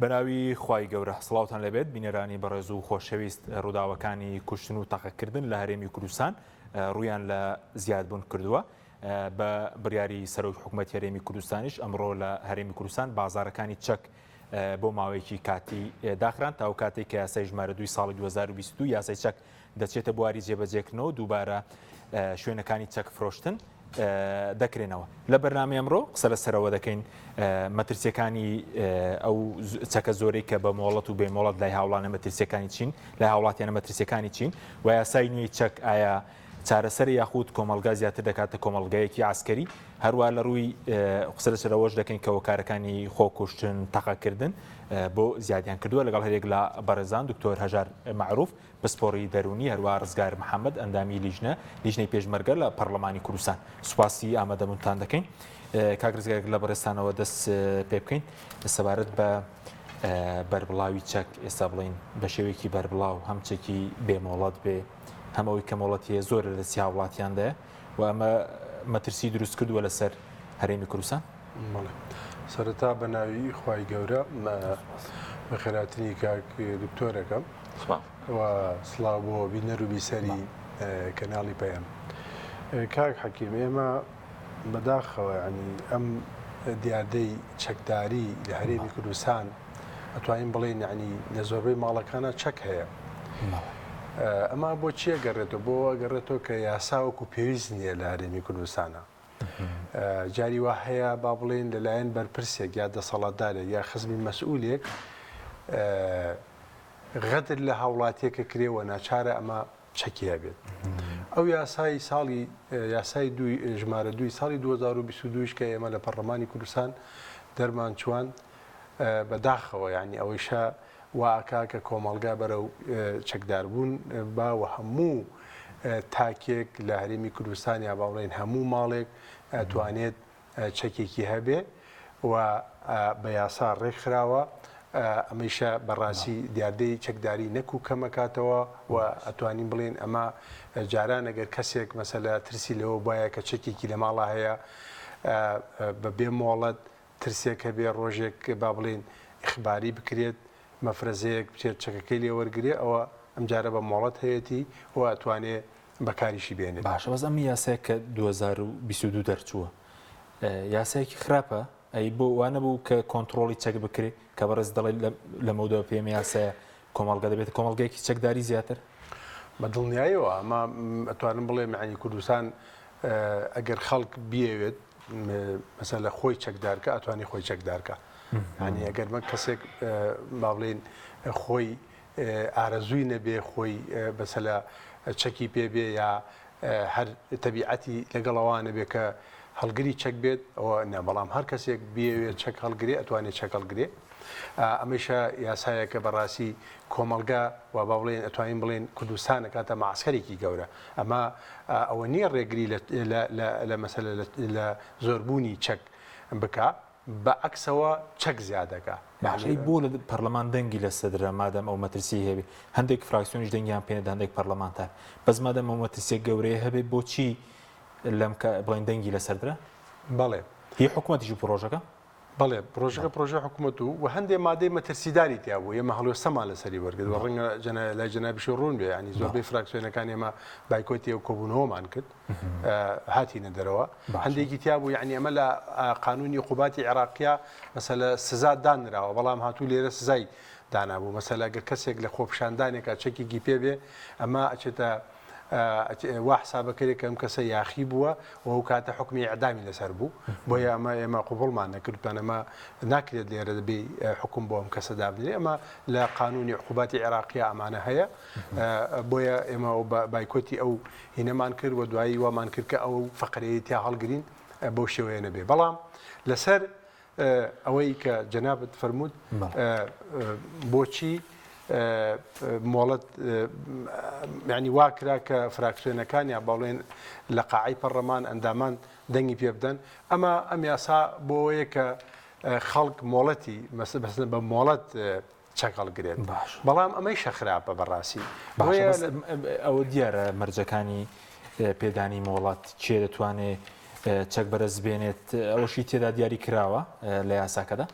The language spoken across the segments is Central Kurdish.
بەناوی خوای گەورە سڵاوتان لەبێت بینەرانی بەڕێز و خۆشەویست ڕووداوەکانی کوشتن و تەقەکردن لە هەرێمی کوردستان ڕویان لە زیادبوون کردووە بە بڕیاری سەرۆکی حکوومەت هەرێمی کوردستانیش ئەمڕۆ لە هەرێمی کوردستان بازارەکانی چەک بۆ ماوەیەکی کاتی داخران تا ئەو کاتێک کە یاسای ژمارە 2 ساڵی 2022 یاسای چەک دەچێتە بواری جێبەجێکردنەوە دووبارە شوێنەکانی چەک فرۆشتن دەکرێنەوە لە بەرنامە ئەمڕۆ قسە لەسەرەوە دەکەین مەترسیەکانی ئەو چەکە زۆرەی کە بە مۆڵەت و بێمۆڵەت لای هاوڵانە مەترسیەکانی چین لای هاوڵاتیانە مەترسیەکانی چین و یاسای نوێی چەک ئایا چارەسەر یاخود کۆمەلگا زیاتر دەکاتە کۆمەلگایەکی عسکەری هەروە لە ڕووی قسە لەسەرەوەش دەکەین کە هۆکارەکانی خۆکوشتن تەقەکردن بۆ زیادیان کردووە لەگەڵ هەرێک لە بەڕێزان دکتۆر هەژار معروف پسپۆڕی دەرونی هەروە ڕزگار محەممەد ئەندامی لیژنەی پێشمەرگە لە پەرلەمانی کوردستان سوپاسی ئامادەبوونتان دەکەین کاگرزگار لە بەڕێستانەوە دەست پێ بکەین سەبارەت بە بەربڵاوی چەک ئێستا بڵین بە شێوەیەکی بەربڵاو هەم چەکی بێمۆڵەت بێ هەمەوەی کە مۆڵەتی زۆر لە دەستی هاوڵاتیاندایە و ئەمە مەترسی دروست کردووە لەسەر هەرێمی کوردستان سەرەتا بە ناوی خوای گەورە بە خێراتنی کاک دکتۆرەکەم و سڵاو بۆ بینەر و بیسەری کەناڵی پەیام کاک حەکیم ئێمە بەداخەوە ینی ئەم دیاردەی چەکداری لە هەرێمی کوردستان ئەتوانین بڵێن ینی لە زۆربەی ماڵەکانە چەک هەیە ئەمە بۆ چیە گەڕێتەوە بۆ گەڕێتەوە کە یاساوەکو پێویست نییە لە هەرێمی کوردستانە جاری وا هەیە با بڵێن لەلایەن بەرپرسێک یا دەسەڵاتدارێک یا خزمی مەسئولێک غەدر لە هاوڵاتیەکە کرێوە ناچارە ئەمە چەکیە بێت ئەو یاسای ساڵی یاسای ژمارە 2 ساڵی 2022 کە ئێمە لە پەرلەمانی کوردستان دەرمان چوان بەداخەوە یعنی ئەوەیشە واکا کە کۆمەڵگا بەرەو چەکداربوون باوە هەموو تاکێک لە هەرێمی کوردستان یا باڵێن هەموو ماڵێک ئەتوانێت چەکێکی هەبێ و بە یاسا ڕێکخراوە ئەمەیشە بەڕاستی دیاردەی چەکداری نەکو کەمەکاتەوە و ئەتوانین بڵێن ئەمە جاران ئەگەر کەسێک مەسەلە ترسی لەوە وایە کە چەکێکی لە ماڵە هەیە بە بێ مۆڵەت ترسێک هەبێ ڕۆژێک با بڵێن ئیخباری بکرێت مەفرەزەیەک بچێت چەکەکەی لێ وەرگێ ئەوە ئەم جارە بە مۆڵەت هەیەی و ئەتوانێت بەکاریشی بێنێت باشە بەس ئەم یاسای کە 2022 دەرچووە یاسایەکی خراپە ئەی بۆ وانە بوو کە کۆنتترۆلی چەک بکرێت کە بەڕێز دەڵێت لەمەودەوە پێم یاسایە کۆمەڵگە دەبێت کۆمەڵگەیەکی چەکداری زیاتر بە دڵنیاییەوە ئەمە ئەتوانم بڵێ معنی کوردستان ئەگەر خەڵک بیاوێت مەسەلە خۆی چەکدارکە ئەتوانی خۆی چەکدارکە ینی ئەگەر من کەسێک با بڵێن خۆی ئارەزووی نەبێ خۆی بەسەلە چەکی پێبێ یا هەر تەبیعەتی لەگەڵەوانە بێ کە هەڵگری چەک بێت ئەوە نە بەڵام هەر کەسێک بیاوێت چەک هەڵگرێ ئەتوانێت چەک هەڵگرێ ئەمەشە یاسایەکە بەڕاستی کۆمەلگا و با بڵێن ئەتوانین بڵێن کوردستانە کاتە معسکەرێکی گەورە ئەمە ئەوە نییە ڕێگری لە مەسەلە لە زۆربوونی چەک بکە بەعکسەوە چەک زیادەکە باشەی بۆ لە پەرلەمان دەنگی لە سەدرە مادەم ئەو مەترسی هەبێ هەندێک فراکسیۆنیش دەنگیان پێێنێت هەندێک پەرلەمانتار بەس مادەم ئەو مەترسیە گەورەیە هەبێت بۆچی لەم بڵێن دەنگی لە سەردرا بەڵێ هی حکوومەتیش پرۆژەکە بەڵێ پرۆژەکە پرۆژە حکوومەت و هەندێک مادەی مەترسیداری تیا بوو ئێمە هەڵوێستەمان لەسەری وەرگرت و ڕەنگە لای جەنابیش ڕوون بێ ینی زۆربەی فراکسیۆنەکان ئێمە بایکۆتی ئەو کۆبوونەوەمان کرد هاتینە دەرەوە هەندێکی تیا بوو یعنی ئەمە لە قانونی عقوباتی عێراقیە مەسەلە سزا دانراوە بەڵام هاتوو لێرە سزای دانابوو مەسەلە گەر کەسێک لە خۆپشاندانێکە چەکێکی پێبێ ئەمە ئەچێتە وا حسابەکەرێک ئەم کەسە یاخی بووە و ئەو کاتە حکمی ئەعدامی لەسەر بوو بۆیە ئێمە قوبڵمان نەکردوان ئەمە ناکرێت لێرە دەبێ حکم بۆ ئەم کەسە دابنێ ئەمە لە قانونی عقوباتی عێراقیە ئەمانە هەیە بۆیە ئێمە بایکۆتی ئەو هینەمان کرد و دوایی وامان کرد کە ئەو فەقرەیە تیا هەڵگرین بەو شێوەیە نەبێ بەڵام لەسەر ئەوەی کە جەنابەت فەرمووت بۆچی مۆڵەت ینی وا کرا کە فراکسیۆنەکان یا باڵێن لە قاعی پەرلەمان ئەندامان دەنگی پێ بدەن ئەم یاسا بۆیە کە خەڵک مۆڵەتی بە مۆڵەت چەک هەڵگرێت بەڵام ئەمەی شەخراپە بەڕاستی ئەوە دیارە مەرجەکانی پێدانی مۆڵەت چێ دەتوانێت چەک بەرز بێنێت ئەوەشی تێدا دیاری کراوە لە یاساکەدا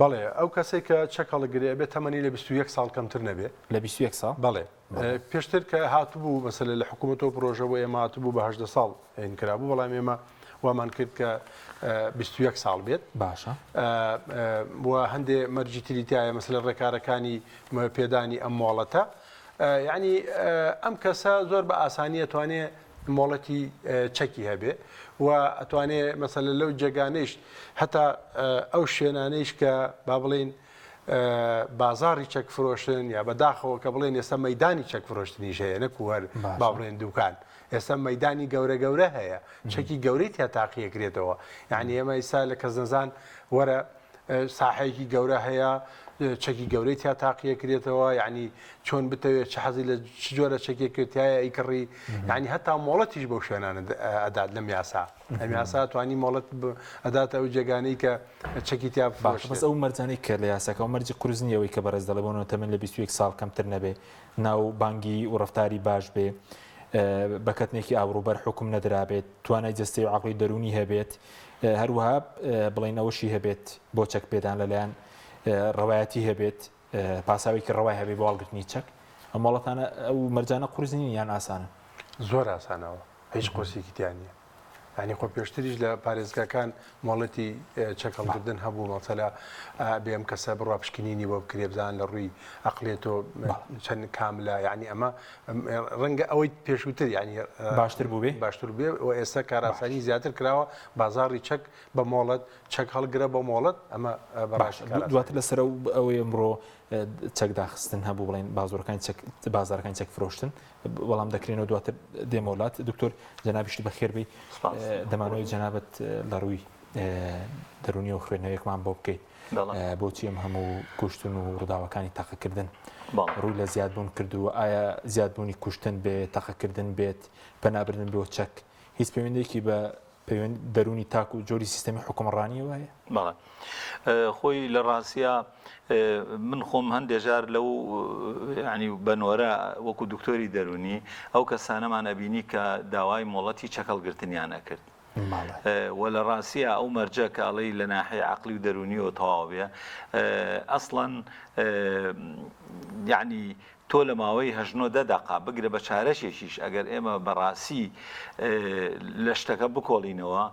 بەڵێ ئەو کەسێک کە چەکەڵگرێ بێت تەمەنی لە 21 ساڵ کەمتر نەبێت لە 21 ساڵ بەڵێ پێشتر کە هاتبوو مەسەلە لە حکوومەتەوە پرۆژەوە ئێمە هاتبوو بە 18 ساڵ هێنکرابوو بەڵام ئێمە وامان کرد کە 21 ساڵ بێت باشە بۆ هەندێ مەرجی تریتایە مەسلە ڕێکارەکانی پێدانی ئەم مۆڵەتە یعنی ئەم کەسە زۆر بە ئاسانی ئەتوانێت مۆڵەتی چەکی هەبێ و ئەتوانێت مەسەلە لەو جێگانەیش هەتا ئەو شوێنانەیش کە با بڵێن بازاری چەک فرۆشتن یا بەداخەوە کە بڵێن ئێستا مەدانی چەک فرۆشتنیش هەیە نەکو هەر با بڵێن دوکان ئێستا مەدانی گەورە هەیە چەکی گەورەی تیا تاقیەکرێتەوە یعنی ئێمە ئێستا لە کەسنەزان وەرە ساحەیەکی گەورە هەیە چەکی گەورەی تیا تاقیەکرێتەوە یعنی چۆن بتەوێت چه حەزی لە چ جۆرە چەکێکتیایە ئەیکڕی یعنی هەتا مۆڵەتیش بەو شوێنانە ئەدات لەم یاسا ئەم یاسا توانی مۆڵەت ئەداتە ئەو جێگانەی کە چەکی تیا بەس ئەو مەرجانەی کە لە یاساکە و مەرجی قورزنیەوەی کە بەڕێز دەڵێبەوە تەمەن لە 21 ساڵ کەمتر نەبێ ناو بانگی و ڕفتاری باش بێ بەکەتنێکی ئاوروبەر حکوم نەدرابێت توانای جەستەی و عەقڵی دەرونی هەبێت هەروەها بڵێنەوەشی هەبێت بۆ چەک پێدان لەلایەن ڕەوایەتی هەبێت پاساوێکی ڕەوای هەبێت بۆ هەڵگرتنی چەک ئەم مۆڵەتانە ئەو مەرجانە قورزنی یان ئاسانە زۆر ئاسانەوە هیچ قۆسێکی تیان نییە ینی خۆ پێشتریش لە پارێزگاکان مۆڵەتی چەکەڵکردن هەبوو مەسەلا بێم کەسە بڕوا پشکنینی بۆ بکرێ بزان لە ڕووی عەقلێتەوە چەند کاملە یعنی ئەمە ڕەنگە ئەوەی پێشووتر ینی باشتر بوو بێ باشتر بێ و ئێستا کاراسانی زیاتر کراوە بازاڕی چەک بە مۆڵەت چەک هەڵگرە بە مۆڵەت ئەمە دواتر لەسەر ئەوەی ئەمڕۆ چەک داخستن هەبوو بڵێن بازارەکان چەک فرۆشتن وەڵام دەکرێنەوە دواتر دێمەوڵات دکتۆر جەنابیشتی بەخێربی دەمانەوەی جەنابەت لە ڕووی دەرونی و خوێندنەوەیەکمان بۆ بکەیت بۆچی ئەم هەموو کوشتن و ڕووداوەکانی تاقیکردن ڕووی لە زیادبوون کردووە ئایا زیادبوونی کوشتن بێت تاقیکردن بێت پەنابردن بۆ چەک هیچ پەیوەندێکی بە پەیوەند دەرونی تاک و جۆری سیستەمی حکومڕانی وایە؟ بەڵێ خۆی لە ڕاستیە من خۆم هەندێک جار لەو ینی بەنۆرە وەکو دکتۆری دەرونی ئەو کەسانەمان ئەبینی کە داوای مۆڵەتی چەکەڵگرتنیان نەکرد و لە ڕاستیە ئەو مەرجە کاڵەی لە ناحەیە عەقلی و دەرونیەوە تەواو بێ ئەسڵەن یعنی تۆ لە ماوەی 18 دەقا بگرە بە چارەشێکیش ئەگەر ئێمە بەڕاستی لە شتەکە بکۆڵینەوە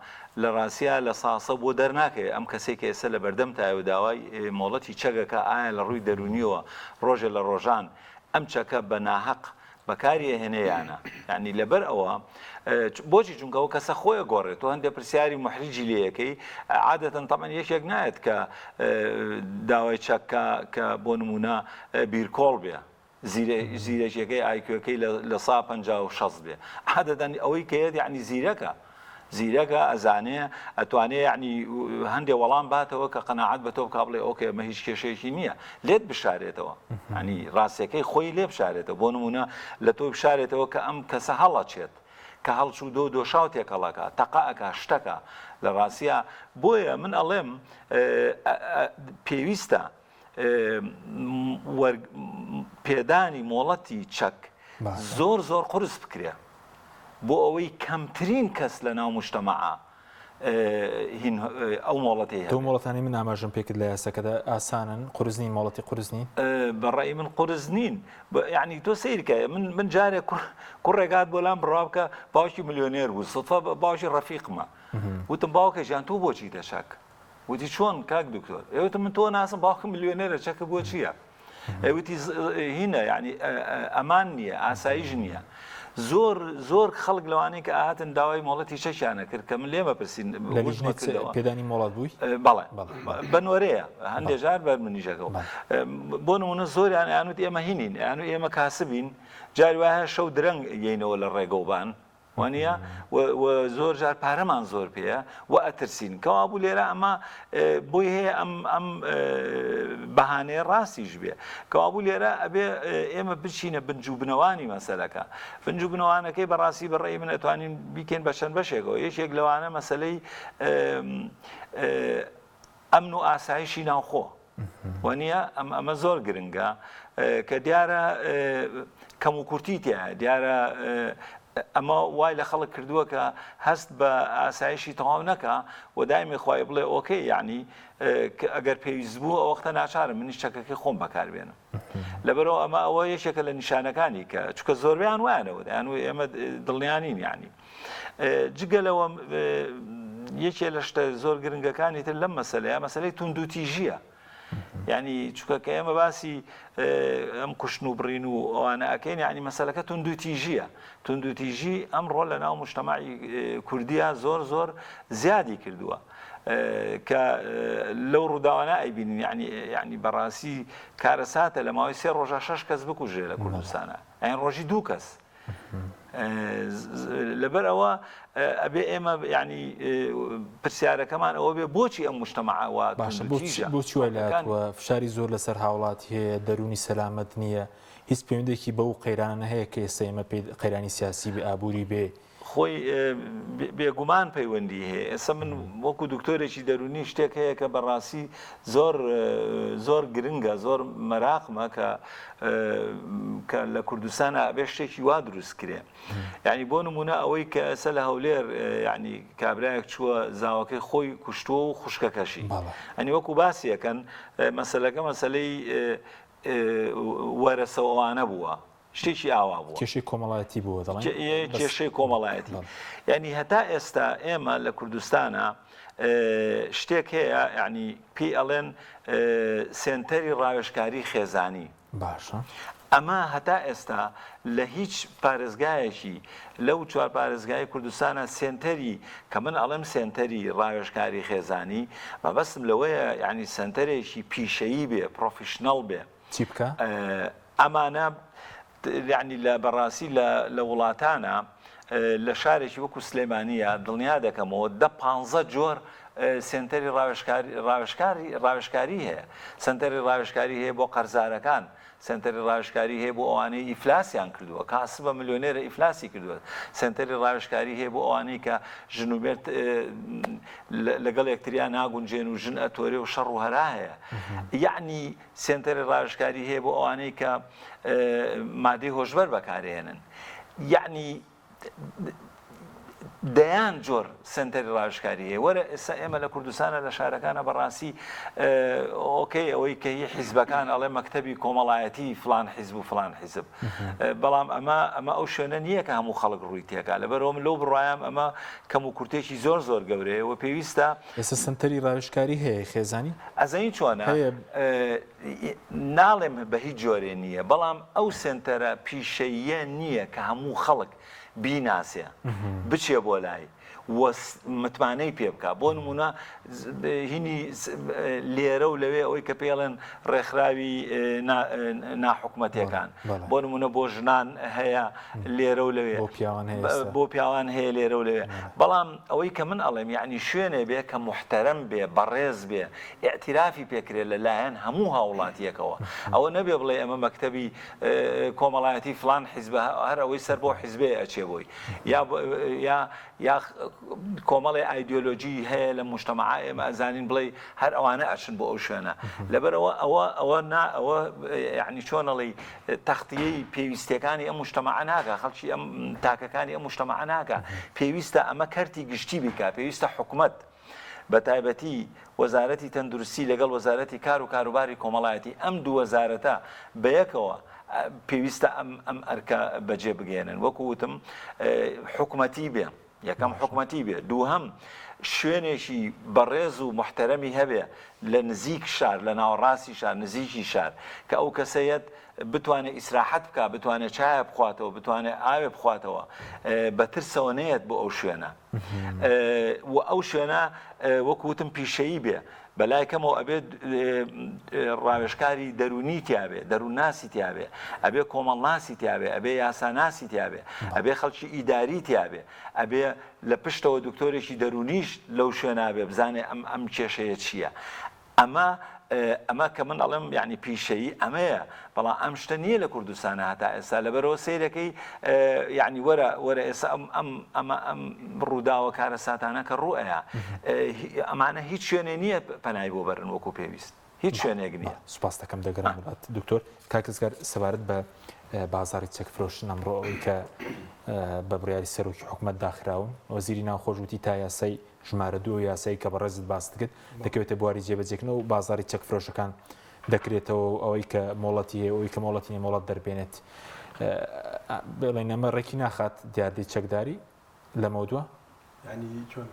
لە ڕاستیە لە ساسە بۆ دەرناکەێت ئەم کەسێک ئێستا لە بەردەم تایە داوای مۆڵەتی چەکەکە ئایا لە ڕووی دەرونیەوە ڕۆژە لە ڕۆژان ئەم چەکە بە ناحەق بەکاری هێنەیانە یعنی لەبەر ئەوە بۆچی چونکەەوە کەسە خۆیە گۆڕێت و هەندێک پرسیاری محریجی لەیەکەی عادەتەن تەمەن یەکێک نایەت کە داوای چەکە کە بۆ نمونە بیرکۆڵ بێ زیرەکیەکەی ئایکوەکەی لە 156 بێ عادەتەن ئەوەی کەیەت یعنی زیرەکە ئەزانێ ئەتوانێت یعنی هەندێک وەڵام باتەوە کە قەناعەت بە تۆ بکا بڵێ ئۆکێ ئەمە هیچ کێشەیەکی نییە لێت بشارێتەوە ینی ڕاستیەکەی خۆی لێ بشارێتەوە بۆ نمونە لە تۆ بشارێتەوە کە ئەم کەسە هەڵەچێت کە هەڵچوو دۆشاو تێکەڵەکە تەقاەکە شتەکە لە ڕاستیە بۆیە من ئەڵێم پێویستە پێدانی مۆڵەتی چەک زۆر قورس بکرێ بۆ ئەوەی کەمترین کەس لە ناو مجتەمەعە ئەو مۆڵەتی تۆ مۆڵەتانی من ئاماژەم پێکرد لە یاساکەدا ئاسانن قورزنین مۆڵەتی قورزنین بەڕێی من قورزنین یعنی تۆ سیرکە من جارێک کوڕێکات بۆ لام بڕاو بکە باوکی ملیۆنێر بوو سەدفە باوکی ڕەفیقمە وتم باوکە ژیان تۆ بۆچی دەشەک وتی چۆن کاک دکتۆر ئێوتم من تۆ ناسم باوکم ملیۆنێرە چەکە بۆ چییە ئەوتی هینە یعنی ئەمان نییە ئاسایش نییە زۆر خەڵک لەوانەیە کە ئاهاتن داوای مۆڵەتی چەکیانە کرد کە من لێمە پرسین پێدانی مۆڵەت بووی بەڵێ بەنۆرەیە هەندێک جار بەر منیژەکەەوە بۆ نمونە زۆریان یانوت ئێمە هینین یان ئێمە کاسبین جاری وایە شەو درەنگ گەینەوە لە ڕێگەوبان وانە زۆر جار پارەمان زۆر پێەیە و ئەترسین کەوا بوو لێرە ئەمە بۆی هەیە ئەم بەهانەیە ڕاستیش بێ کەوا بوو لێرە ئەبێ ئێمە بچینە بنجوبنەوانی مەسەلەکە بنجوبنەوانەکەی بەڕاستی بەڕێی من ئەتوانین بیکەین بە چەند بەشێکەوە یەکێک لەوانە مەسەلەی ئەمن و ئاسایشی ناوخۆ وانە ئەمە زۆر گرنگە کە دیارە کەم و کورتی تایە دیارە ئەمە وای لە خەڵک کردووە کە هەست بە ئاسایشی تەواو نەکە و دایمی خوای بڵێ ئۆکەی یعنی ئەگەر پێویست بوو ئەو وەختە ناچارم منیش چەکەکەی خۆم بەکاربێنم لەبەرەوە ئەمە ئەوە یەکێکە لە نیشانەکانی کە چکە زۆربیان وایانەوە دەیانوە ئێمە دڵنیانین یعنی جگەلەوە یەکێ لە شتە زۆر گرنگەکانی تر لەم مەسەلەیە مەسەلەی توندوتیژیە یعنی چکە ئێمە باسی ئەم کوشتن و بڕین و ئەوانە ئەکەین یعنی مەسەلەکە توندوتیژیە توندوتیژی ئەمڕۆ لە ناو مجتەماعی کوردیە زۆر زۆر زیادی کردووە کە لەو ڕووداوانە ئەیبینین یعنی بەڕاستی کارەساتە لە ماوەی 3 ڕۆژە 6 کەس بکوژێ لە کوردستانە ئەین ڕۆژی 2 کەس لەبەر ئەوە ئەبێ ئێمە ینی پرسیارەکەمان ئەوە بێ بۆچی ئەم مجتەماعەوە بۆچی وایلاتوە فشاری زۆر لەسەر هاوڵاتی هەیە دەرونی سەلامەت نییە هیچ پەیوەندێکی بەو قەیرانە هەیە کە ئێستا ئێمە قەیرانی سیاسی بێ ئابووری بێ خۆی بێگومان پەیوەندی هەیە ئێستا من وەکو دکتۆرێکی دەرونی شتێک هەیە کە بەڕاستی زۆر گرنگە زۆر مەراقمە کە لە کوردستانە ئەبێ شتێکی وا دروست کرێ یعنی بۆ نمونە ئەوەی کە ئەسە لە هەولێر ینی کابرایەک چووە زاوەکەی خۆی کوشتووە و خوشکەکەشی ئەنی وەکو باسی یەکەن مەسەلەکە مەسەلەی وەرەسەوانە بووە شتێکی ئاوا بووە کێشەی کۆمەڵایەتی بووە کێشەی کۆمەڵایەتی یعنی هەتا ئێستا ئێمە لە کوردستانە شتێک هەیە ینی پێی ئەڵێن سێنتەری ڕاوێژکاری خێزانی باشە ئەمە هەتا ئێستا لە هیچ پارێزگایەکی لەو 4 پارێزگای کوردستانە سێنتەری کە من ئەڵێم سێنتەری ڕاوێژکاری خێزانی مەبەستم لەوەیە ینی سنتەرێکی پیشەیی بێ پرۆفیشنەڵ بێ چی بکە ئەمانە یعنی لە بەڕاستی لە وڵاتانە لە شارێکی وەکو سلێمانیە دڵنیا دەکەمەوە 10-15 جۆر سنتەری ڕاوێژکاری هەیە سنتەری ڕاوێژکاری هەیە بۆ قەرزارەکان سنتەری ڕاوێژکاری هەیە بۆ ئەوانەی ئیفلاسیان کردووە کاسب بە ملیۆنێرە ئیفلاسی کردووە سنتەری ڕاوێژکاری هەیە بۆ ئەوانەی کە ژنوبێت لەگەڵ یەکتریان ناگونجێن و ژن ئەتۆرێ و شەڕ و هەرا هەیە یعنی سنتەری ڕاوێژکاری هەیە بۆ ئەوانەی کە مادەی هۆشبەر بەکارهێنن یعنی دەیان جۆر سنتەری ڕاوێژکاری هەیە وەرە ئێستا ئێمە لە کوردستانە لە شارەکانە بەڕاستی ئۆکەی ئەوەی کە هی حیزبەکان ئەڵێ مەکتەبی کۆمەڵایەتی فلان حیزب و فلان حیزب بەڵام ئەمە ئەو شوێنە نییە کە هەموو خەڵک ڕووی تێکا لەبەرەوە لەو بڕایام ئەمە کەم و کورتێکی زۆر زۆر گەورەیە و پێویستە ئێستا سنتەری ڕاوێژکاری هەیە خێزانی ئەزەین چۆنە ناڵێم بە هیچ جۆرێ نییە بەڵام ئەو سنتەرە پیشەیە نییە کە هەموو خەڵک بیناسێ بچێ بۆ لای متمانەی پێ بکە بۆ نمونە هینی لێرە و لەوێ ئەوەی کە پێڵێن ڕێکخراوی ناحکومەتیەکان بۆ نمونە بۆ ژنان هەیە لێرە و لەوێ بۆ پیاوان هەیە لێرە و لەوێ بەڵام ئەوەی کە من ئەڵێم یعنی شوێنێ بێ کە محتەرەم بێ بەڕێز بێ ئێعترافی پێکرێت لەلایەن هەموو هاوڵاتیەکەوە ئەوە نەبێ بڵێ ئەمە مەکتەبی کۆمەڵایەتی فلان حیزب هەر ئەوەی سەر بۆ حیزبێ ئەچێ بۆی یا کۆمەڵی ئایدۆلۆژی هەیە لە مجتەمەعە ئێمە ئەزانین بڵێ هەر ئەوانە ئەچن بۆ ئەو شوێنە لەبەرەوە ئەوە یعنی چۆنەڵی تەختیەی پێویستەکانی ئەم مجتەمەعە ناکە خەڵکی ئەم تاکەکانی ئەم مجتەمەعە ناکە پێویستە ئەمە کەرتی گشتی بکە پێویستە حکومەت بە تایبەتی وەزارەتی تەندروستی لەگەڵ وەزارەتی کار و کاروباری کۆمەڵایەتی ئەم دوو وەزارەتە بەیەکەوە پێویستە ئەم ئەرکە بەجێ بگێنن وەکو وتم حکومەتی بێ یەکەم حکومەتی بێ دووهەم شوێنێکی بەڕێز و محتەرەمی هەبێ لە نزیک شار لە ناوەڕاستی شار نزیکی شار کە ئەو کەسەیەت بتوانێت ئیسراحەت بکە بتوانێت چایە بخواتەوە بتوانێت ئاوێ بخواتەوە بەترسەوە نەیەت بۆ ئەو شوێنە و ئەو شوێنە وەکوتم پیشەیی بێ بەلایکەمەوە ئەبێت ڕاوێژکاری دەرونی تیاابێ دەروونناسی تیاابێ ئەبێ کۆمەڵناسی تیاابێ ئەبێ یاساناسی تیاابێ ئەبێ خەڵکی ئیداری تیاابێ ئەبێ لە پشتەوە دکتۆرێکی دەرونیش لەو شوێنابێ بزانێ ئەم کێشەیە چییە ئەمە کە من ئەڵێم یعنی پیشەیی ئەمەیە بەڵام ئەم شتە نییە لە کوردستانە هەتا ئێستا لەبەرەوە سیرەکەی یعنی وەرە ئێستا ئەم ڕووداوە کارە ساتانە کە ڕوئەیە ئەمانە هیچ شوێنێ نییە پەنای بۆ بەرن وەکو پێویست هیچ شوێنێک نییە سوپاس دەکەم دەگەڕم دکتۆر کاکسگەر سەبارەت بە بازاری چەکفرۆشتن ئەمڕۆ ئەوەی کە بە بڕیاری سەرۆکی حکوومەت داخراون وەزیری ناوخۆشوتی تا یاسای ژمارە 2 یاسایی کە بەڕێزت باست کرد دەکەوێتە بواری جێبەجێکردنەوە و بازاری چەکفرۆشەکان دەکرێتەوە ئەوەی کە مۆڵەتی هەیە ئەوەی کە مۆڵەتی مۆڵەت دەربێنێت بڵێن ئەمە ڕێکی ناخات دیاردەی چەکداری لەمە دووە ینی چۆن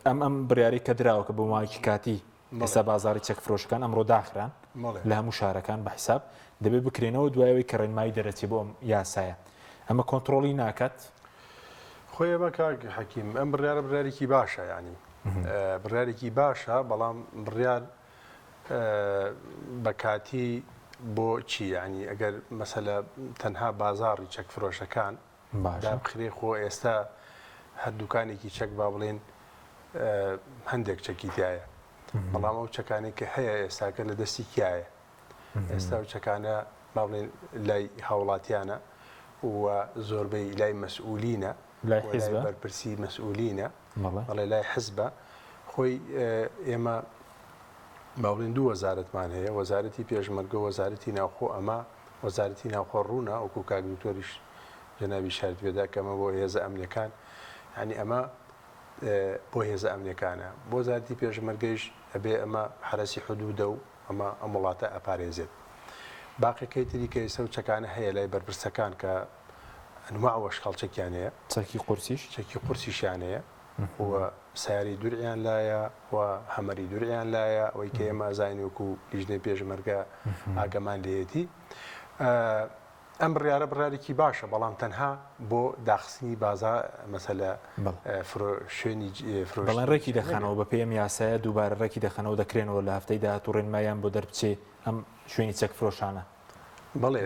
ئەم بڕیاری کە دراوە کە بە ماوەیەکی کاتی ئێستا بازاری چەکفرۆشەکان ئەمڕۆ داخران لە هەموو شارەکان بە حیساب دەبێت بکرێنەوە دوایەوەی کە ڕێنمایی دەرەچێت بۆ ئەم یاسایە ئەمە کۆنتترۆلی ناکات خۆی ئەمە کاک حەکیم ئەم بڕیارە بڕارێکی باشە ینی بڕارێکی باشە بەڵام بڕیار بە کاتی بۆ چی ینی ئەگەر مەسەلە تەنها بازاڕی چەکفرۆشەکان دابخرێ خۆ ئێستا هەردووکانێکی چەک با بڵێن هەندێک چەکی تایە بەڵام ئەو چەکانێک کە هەیە ئێستاکە لە دەستی کایە ئێستا و چەکانە با بڵێن لای هاوڵاتیانە و زۆربەی لای مەسئولینە بەرپرسی مەسئولینە بەڵێ لای حزبە خۆی ئێمە باڵێن دوو وەزارەتمان هەیە وەزارەتی پێشمەرگە وەزارەتی ناوخۆ ئەمە وەزارەتی ناوخۆ ڕوونە وەکو کاک دکتۆریش جەنابی شاردوێدا کەمە بۆ هێزە ئەمنیەکان ینی ئەمە بۆ هێزە ئەمنیەکانە بۆ وەزارەتی پێشمەرگەیش ئەبێ ئەمە حرەسی حدودە و ئەمە ئەم وڵاتە ئەپارێزێت باقیەکەی تری کە ئێستا و چەکانە هەیە لای بەرپرسەکان کە ئەنواع شقاڵچەکیان هەیە چەکی قورسیش چەکی قورسیشیان هەیە و سیاری دوورعیان لایە و هەمەری دوورعیان لایە ئەوەی کە ئێمە ئازانی وەکو لیژنەی پێشمەرگە ئاگەمان لێتی ئەم بڕیارە بڕارێکی باشە بەڵام تەنها بۆ داخستنی بازار مەسەلە شوێنی بەڵێن ڕێکی دەخانەوە بە پێم یاسایە دووبارە ڕێکی دەخەنەوە دەکرێنەوە لە هەفتەی داهاتوو ڕێنمایان بۆ دەربچێ ئەم شوێنی چەک فرۆشانە بەڵێ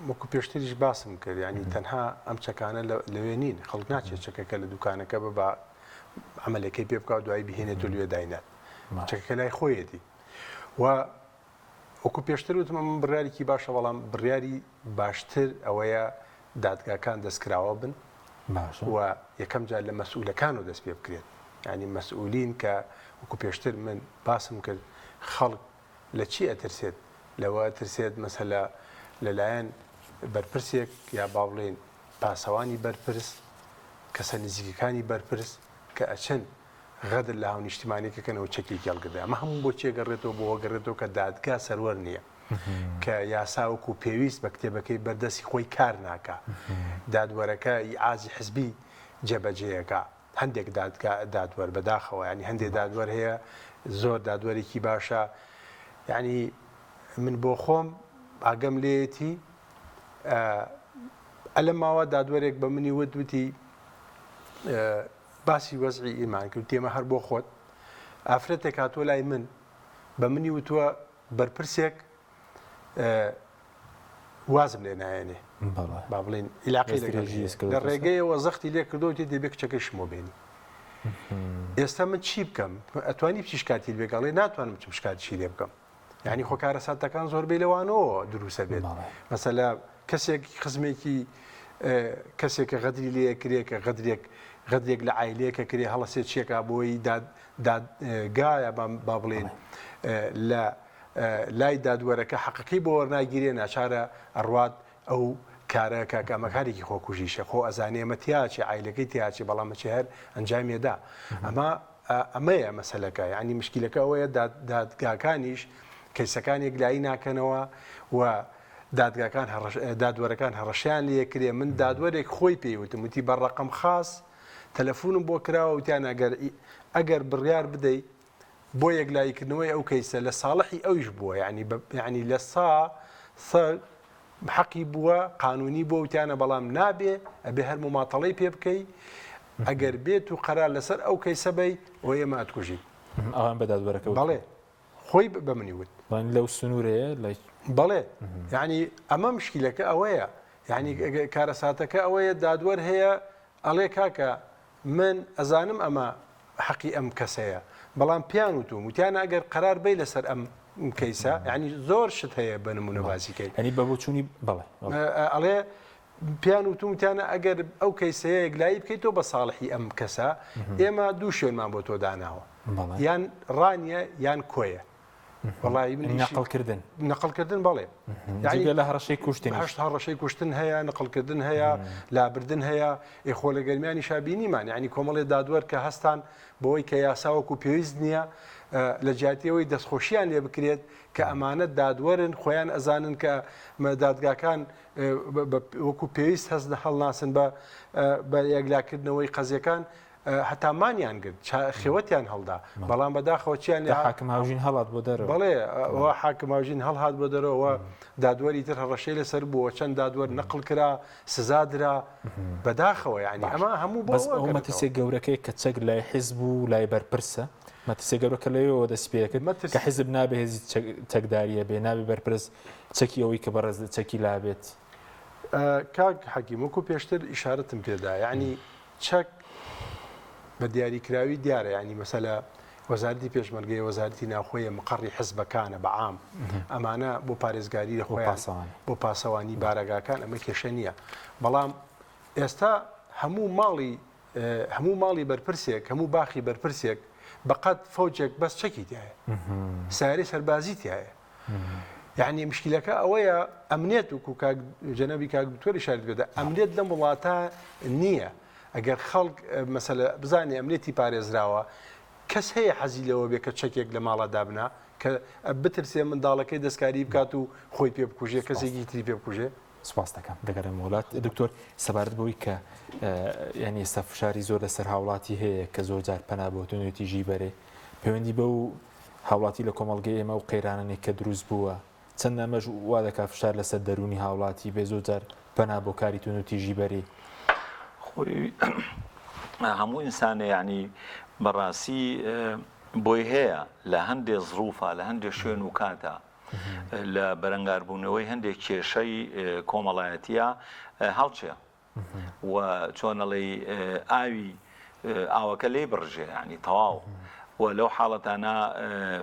وەکو پێشتریش باسم کرد ینی تەنها ئەم چەکانە لەوێ نین خەڵک ناچێت چەکەکە لە دوکانەکە بە عملەکەی پێ بکات دوای بهێنێت و لێ داینات چەکەکە لای خۆیەتی و وەکو پێشتر وتم ئەم بڕیارێکی باشە بەڵام بڕیاری باشتر ئەوەیە دادگاکان دەستکراوە بن و یەکەم جار لە مەسئولەکان و دەست پێ بکرێت ینی مەسئولین کە وەکو پێشتر من باسم کرد خەڵک لە چی ئەترسێت لەوە ترسێت مەسەلە لەلایەن بەرپرسێک یا باڵێن پاسەوانی بەرپرس کەسە نزیکەکانی بەرپرس کە ئەچەن غەدر لە هاونیشتیمانێکەکەنەوە چەکێکی هەڵگردا ئەمە هەموو بۆ چێگەڕێتەوە بۆ گەڕێتەوە کە دادگا سەروەر نییە کە یاساوەکو پێویست بە کتێبەکەی بەردەستی خۆی کار ناکە دادوەرەکە ئازی حزبی جێبەجێیەکە هەندێک دادوەر بەداخەوە ینی هەندێک دادوەر هەیە زۆر دادوەرێکی باشە ینی من بۆ خۆم ئاگەم لێتی ئەلە ماوە دادوەرێک بە منی وتی باسی وەزعی ئیمان کرد تێمە هەر بۆ خۆت ئافرەتێک هاتووە لای من بە منی وتووە بەرپرسێک وازم لێ نایێنێ با بڵێن عیلاقی لە ڕێگەیەوە زەختی لێ کردەوەتی دەبێت کچەکەی شمۆ بێنی ئێستا من چی بکەم ئەتوانی بچی شکاتی لێگەڵێ ناتوانم چم شکاتشی لێ بکەم یعنی خۆکارە ساتەکان زۆربەی لەوانەوە دروستە بێت مەسەلا کەسێکی خزمێکی کەسێکە غەدری لێ کرێ کە غەدرێک لە عیلەیەکە کرێ هەڵەسێت چێکا بۆی دادگایە با بڵێن لە لای دادوەرەکە حەقەکەی بۆ وەرناگیرێ ناچارە ئەڕوات ئەو کارەکە ئەمەکارێکی خۆکوژیشە خۆ ئەزانێ ئەمە تیاچی عیلەکەی تیاچی بەڵامەچی هەر ئەنجامێدا ئەمەیە مەسەلەکە ینی مشکلەکە ئەوەیە دادگاکانیش کەیسەکانێک لایی ناکەنەوە و دادوەرەکان هەڕەشیان لێکرێ من دادوەرێک خۆی پێیوتم وتی بە ڕقم خاص تەلەفۆنم بۆ کراوە وتیان ئەگەر بڕیار بدەیت بۆ یەکلایکردنەوەی ئەو کەیسە لە ساڵحی ئەویش بووە ینی لە حەقی بووە قانونی بۆ وتیانە بەڵام نابێ ئەبێ هەر مماتەڵەی پێ بکەیت ئەگەر بێت و قەرار لەسەر ئەو کەیسە بەی ئەوە ئێمە ئەتکوژی ئەوان بە دادوەرەکە بەڵێ خۆی بە منی وت لەو سنوورەیە بەڵێ ینی ئەمە مشکلەکە ئەوەیە ینی کارەساتەکە ئەوەیە دادوەر هەیە ئەڵێ کاکە من ئەزانم ئەمە حەقی ئەم کەسەیە بەڵام پیان وتیانە ئەگەر قەرار بی لەسەر ئەم کەیسە ینی زۆر شت هەیە بە نمونە بازیکەی ینی بەبووچوونی بڵێ ئەڵێ پیان وتیانە ئەگەر ئەو کەیسەیە یەکلایی بکەیتەوە بە ساڵحی ئەم کەسە ئێمە دوو شوێنمان بۆ تۆ داناوە یان ڕانیە یان کۆیە وڵی نەقڵکردن نەقلکردن بەڵێ جگە لە هەڕەشەی کوشتنی هەشت هەڕەشەی کوشتن هەیە نەقلکردن هەیە لابردن هەیە ئێخۆ لە گەرمیانی شابینیمان یعنی کۆمەڵێ دادوەر کە هەستان بەوەی کە یاساوەکو پێویست نییە لە جاتیەوەی دەستخۆشییان لێ بکرێت کە ئەمانەت دادوەرن خۆیان ئەزانن کە دادگاکان وەکو پێویست هەست هەڵناسن بە یەکلاکردنەوەی قەزیەکان هەتامانیان گرت خێوەتیان هەڵدا بەڵام بەداخەوە چیان حاکم هاوژین هەڵات بۆ دەرەوە بەڵێ ئەوە حاکم هاوژین هەڵهات بۆ دەرەوە دادوەری تر هەڕەشەی لەسەر بووە چەند دادوەر نەقل کرا سزادرا بەداخەوە یعنی ئەمە هەموو بەس ئەو مەترسێک گەورەکەی کە چەک لای حیزب و لای بەرپرسە مەترسێک گەورەکە لەوەوە دەست پێکرد کە حیزب نابێ هێزی چەکداریە بێ نابێ بەرپرس چەکی ئەوەی کە بەڕێز چەکی لابێت کاک حەکیم وەکو پێشتر ئیشارەتم پێدا یعنی چەک بە دیاریکراوی دیارە ینی مەسەلە وەزارەتی پێشمەرگەی وەزارەتی ناوخۆیە مقڕی حزبەکانە بەعام ئەمانە بۆ پارێزگاری لە خۆیان بۆ پاسەوانی بارەگاکان ئەمە کێشە نییە بەڵام ئێستا هەموو ماڵی بەرپرسێک هەموو باخی بەرپرسێک بەقەت فەوجێک بەس چەکی تایە ساری سەربازی تایە یعنی مشکلەکە ئەوەیە ئەمنێت وکو جەنەبی کاک دکتۆری شارد بێدا ئەمنێت لەم وڵاتە نییە ئەگەر خەڵک مەسەلە بزانێ ئەمنێتی پارێزراوە کەس هەیە حەزی لەوە بێ کە چەکێک لە ماڵە دابنا کە بترسێ منداڵەکەی دەستکاری بکات و خۆی پێ بکوژێ کەسێکی تری پێ بکوژێ سپاس دەکەم دەگەرم وڵات دکتۆر سەبارەت بەوەی کە ینی ئێستا فشاری زۆر لەسەر هاوڵاتی هەیە کە زۆر جار پەنا بۆ تونێتی ژیبەرێ پەیوەندی بە و هاوڵاتی لە کۆمەڵگەی ئێمە و قەیرانانێک کە دروست بووە چەند ئەمەش وا دەکات فشار لەسەر دەرونی هاوڵاتی بێ زۆر جار پەنا بۆ کاری تونێتی ژیبەرێ خۆی هەموو ئینسانە یعنی بەڕاستی بۆی هەیە لە هەندێک زروفە لە هەندێک شوێن و کاتە لە بەرەنگاربوونەوەی هەندێک کێشەی کۆمەڵایەتیە هەڵچێ و چۆنەڵی ئاوی ئاوەکە لێ بڕژێ ینی تەواو و لەو حاڵەتانە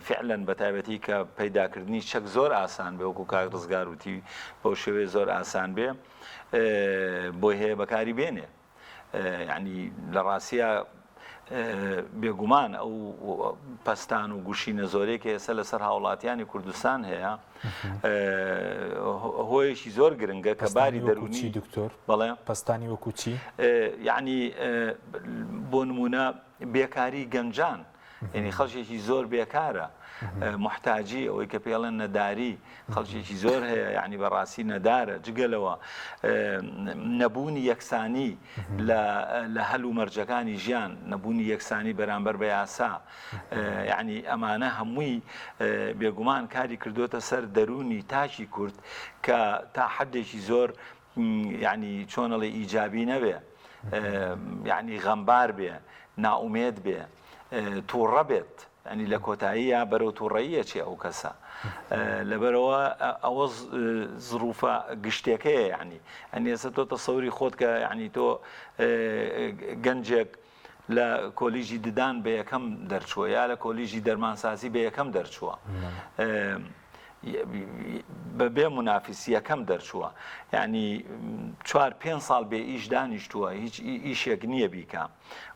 فعلەن بەتایبەتی کە پەیداکردنی چەک زۆر ئاسان بێ وەکو کاک ڕزگار وتی بەو شێوەیە زۆر ئاسان بێ بۆی هەیە بەکاری بێنێ ینی لە ڕاستیە بێگومان ئەو پەستان و گوشینە زۆرێک ئێستا لەسەر هاوڵاتیانی کوردستان هەیە هۆیەکی زۆر گرنگە کە باری دەرونی دکتۆر بەڵێ پەستانی وەکو چی یعنی بۆ نمونە بێکاری گەنجان یعنی خەڵکێکی زۆر بێکارە محتاجی ئەوەی کە پێڵێن نەداری خەڵکێکی زۆر هەیە یعنی بەڕاستی نەدارە جگەلەوە نەبوونی یەکسانی لە هەل و مەرجەکانی ژیان نەبوونی یەکسانی بەرامبەر بە یاسا یعنی ئەمانە هەمووی بێگومان کاری کردوتە سەر دەرونی تاکی کورد کە تا حدێکی زۆر یعنی چۆنەڵی ئیجابی نەبێ یعنی غەمبار بێ ناومێت بێ تووڕە بێت ینی لە کۆتاییە بەرەو تووڕەیە چی ئەو کەسە لەبەرەوە ئەوە زروفە گشتێکەیە یعنی ئەنی ئێستا تۆ تەسەوری خۆت کە یعنی تۆ گەنجێک لە کۆلیژی ددان بە یەکەم دەرچووە یا لە کۆلیژی دەرمانسازی بە یەکەم دەرچووە بەبێ منافیسیەکەم دەرچووە یعنی 4-5 ساڵ بێ ئیش دانیشتووە هیچ ئیشێک نییە بیکە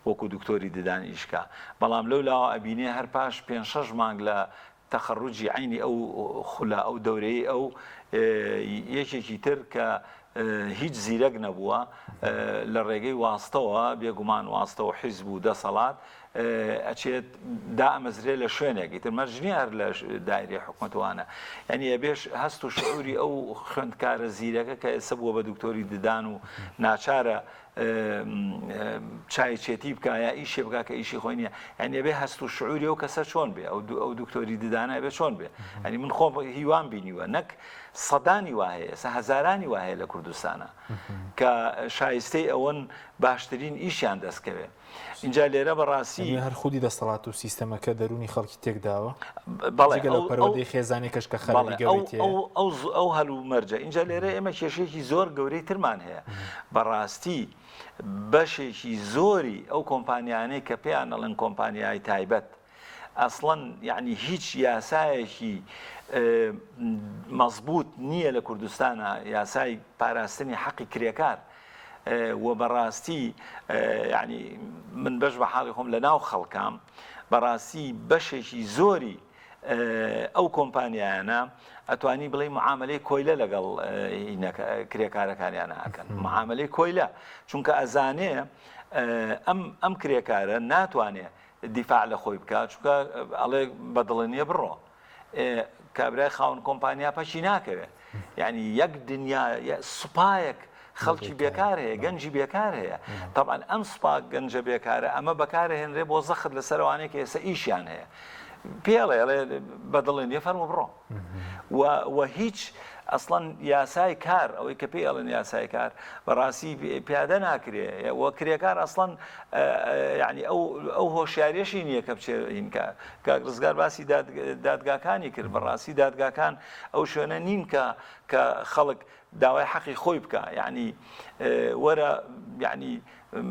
وەکو دکتۆری ددان ئیشکە بەڵام لەو لاوە ئەبینێ هەر پاش 5-6 مانگ لە تەخەڕوجی عینی ئەو خولا ئەو دەورەی ئەو یەکێکی تر کە هیچ زیرەک نەبووە لە ڕێگەی واستەوە بێگومان واستەوە حیزب و دەسەڵات ئەچێت دائەمەزرێ لە شوێنێکی تر مەرجنی هەر لە دایرەی حکومەتوانە یعنی ئەبێش هەست و شعوری ئەو خوێندکارە زیرەکە کە ئێستا بووە بە دکتۆری ددان و ناچارە چایچێتی بکە یا ئیشێ بکە کە ئیشی خۆی نییە یعنی ئەبێ هەست و شعوری ئەو کەسە چۆن بێ ئەو دکتۆری ددانە ئەبێ چۆن بێ ینی من خۆم هیوان بینیوە نەک سەدانی وهەیە ئێستا هەزارانی وهەیە لە کوردستانە کە شایستەی ئەوەن باشترین ئیشیان دەستکەوێ اینجا لێرە بەڕاستی هەر خودی دەسەڵات و سیستەمەکە دەرونی خەڵکی تێکداوە بەڵێ پەروەردەی خێزانی کەشکە خەڵکی گەورەی ئەو هەلو مەرجە اینجا لێرە ئێمە کێشەیەکی زۆر گەورەی ترمان هەیە بەڕاستی بەشێکی زۆری ئەو کۆمپانیانەی کە پێیان دەڵێن کۆمپانیای تایبەت ئەسڵەن یعنی هیچ یاسایەکی مەزبوط نییە لە کوردستانە یاسای پاراستنی حەقی کرێکار و بەڕاستی ینی من بەش بە حاڵی خۆم لە ناو خەڵکام بەڕاستی بەشێکی زۆری ئەو کۆمپانیانە ئەتوانی بڵێ معاملەی کۆیلە لەگەڵ کرێکارەکانیانە ئەکەن معاملەی کۆیلە چونکە ئەزانێ ئەم کرێکارە ناتوانێت دیفاع لە خۆی بکات چونکە ئەڵێ بەدڵنیە بڕۆ کابرای خاون کۆمپانیا پەچی ناکەوێت یعنی یەک دنیا سوپایەک خەڵکی بێکار هەیە گەنجی بێکار هەیە طبعا ئەم سوپا گەنجە بێکارە ئەمە بەکارهێنرێ بۆ زەخت لەسەروانەیە کە ئێستا ئیشیان هەیە پێڵێ بەدڵێنیە فەرمو بڕۆ و هیچ ئەسڵەن یاسای کار ئەوەی کە پێی ئەڵێن یاسای کار بەڕاستی پیادە ناکرێ وە کرێکار ئەسڵەن یعنی ئەو هۆشیارێشی نییە کە بچێ کاک ڕزگار باسی دادگاکانی کرد بەڕاستی دادگاکان ئەو شوێنە نین کە خەڵک داوای حەقی خۆی بکە یعنی وەرە یعنی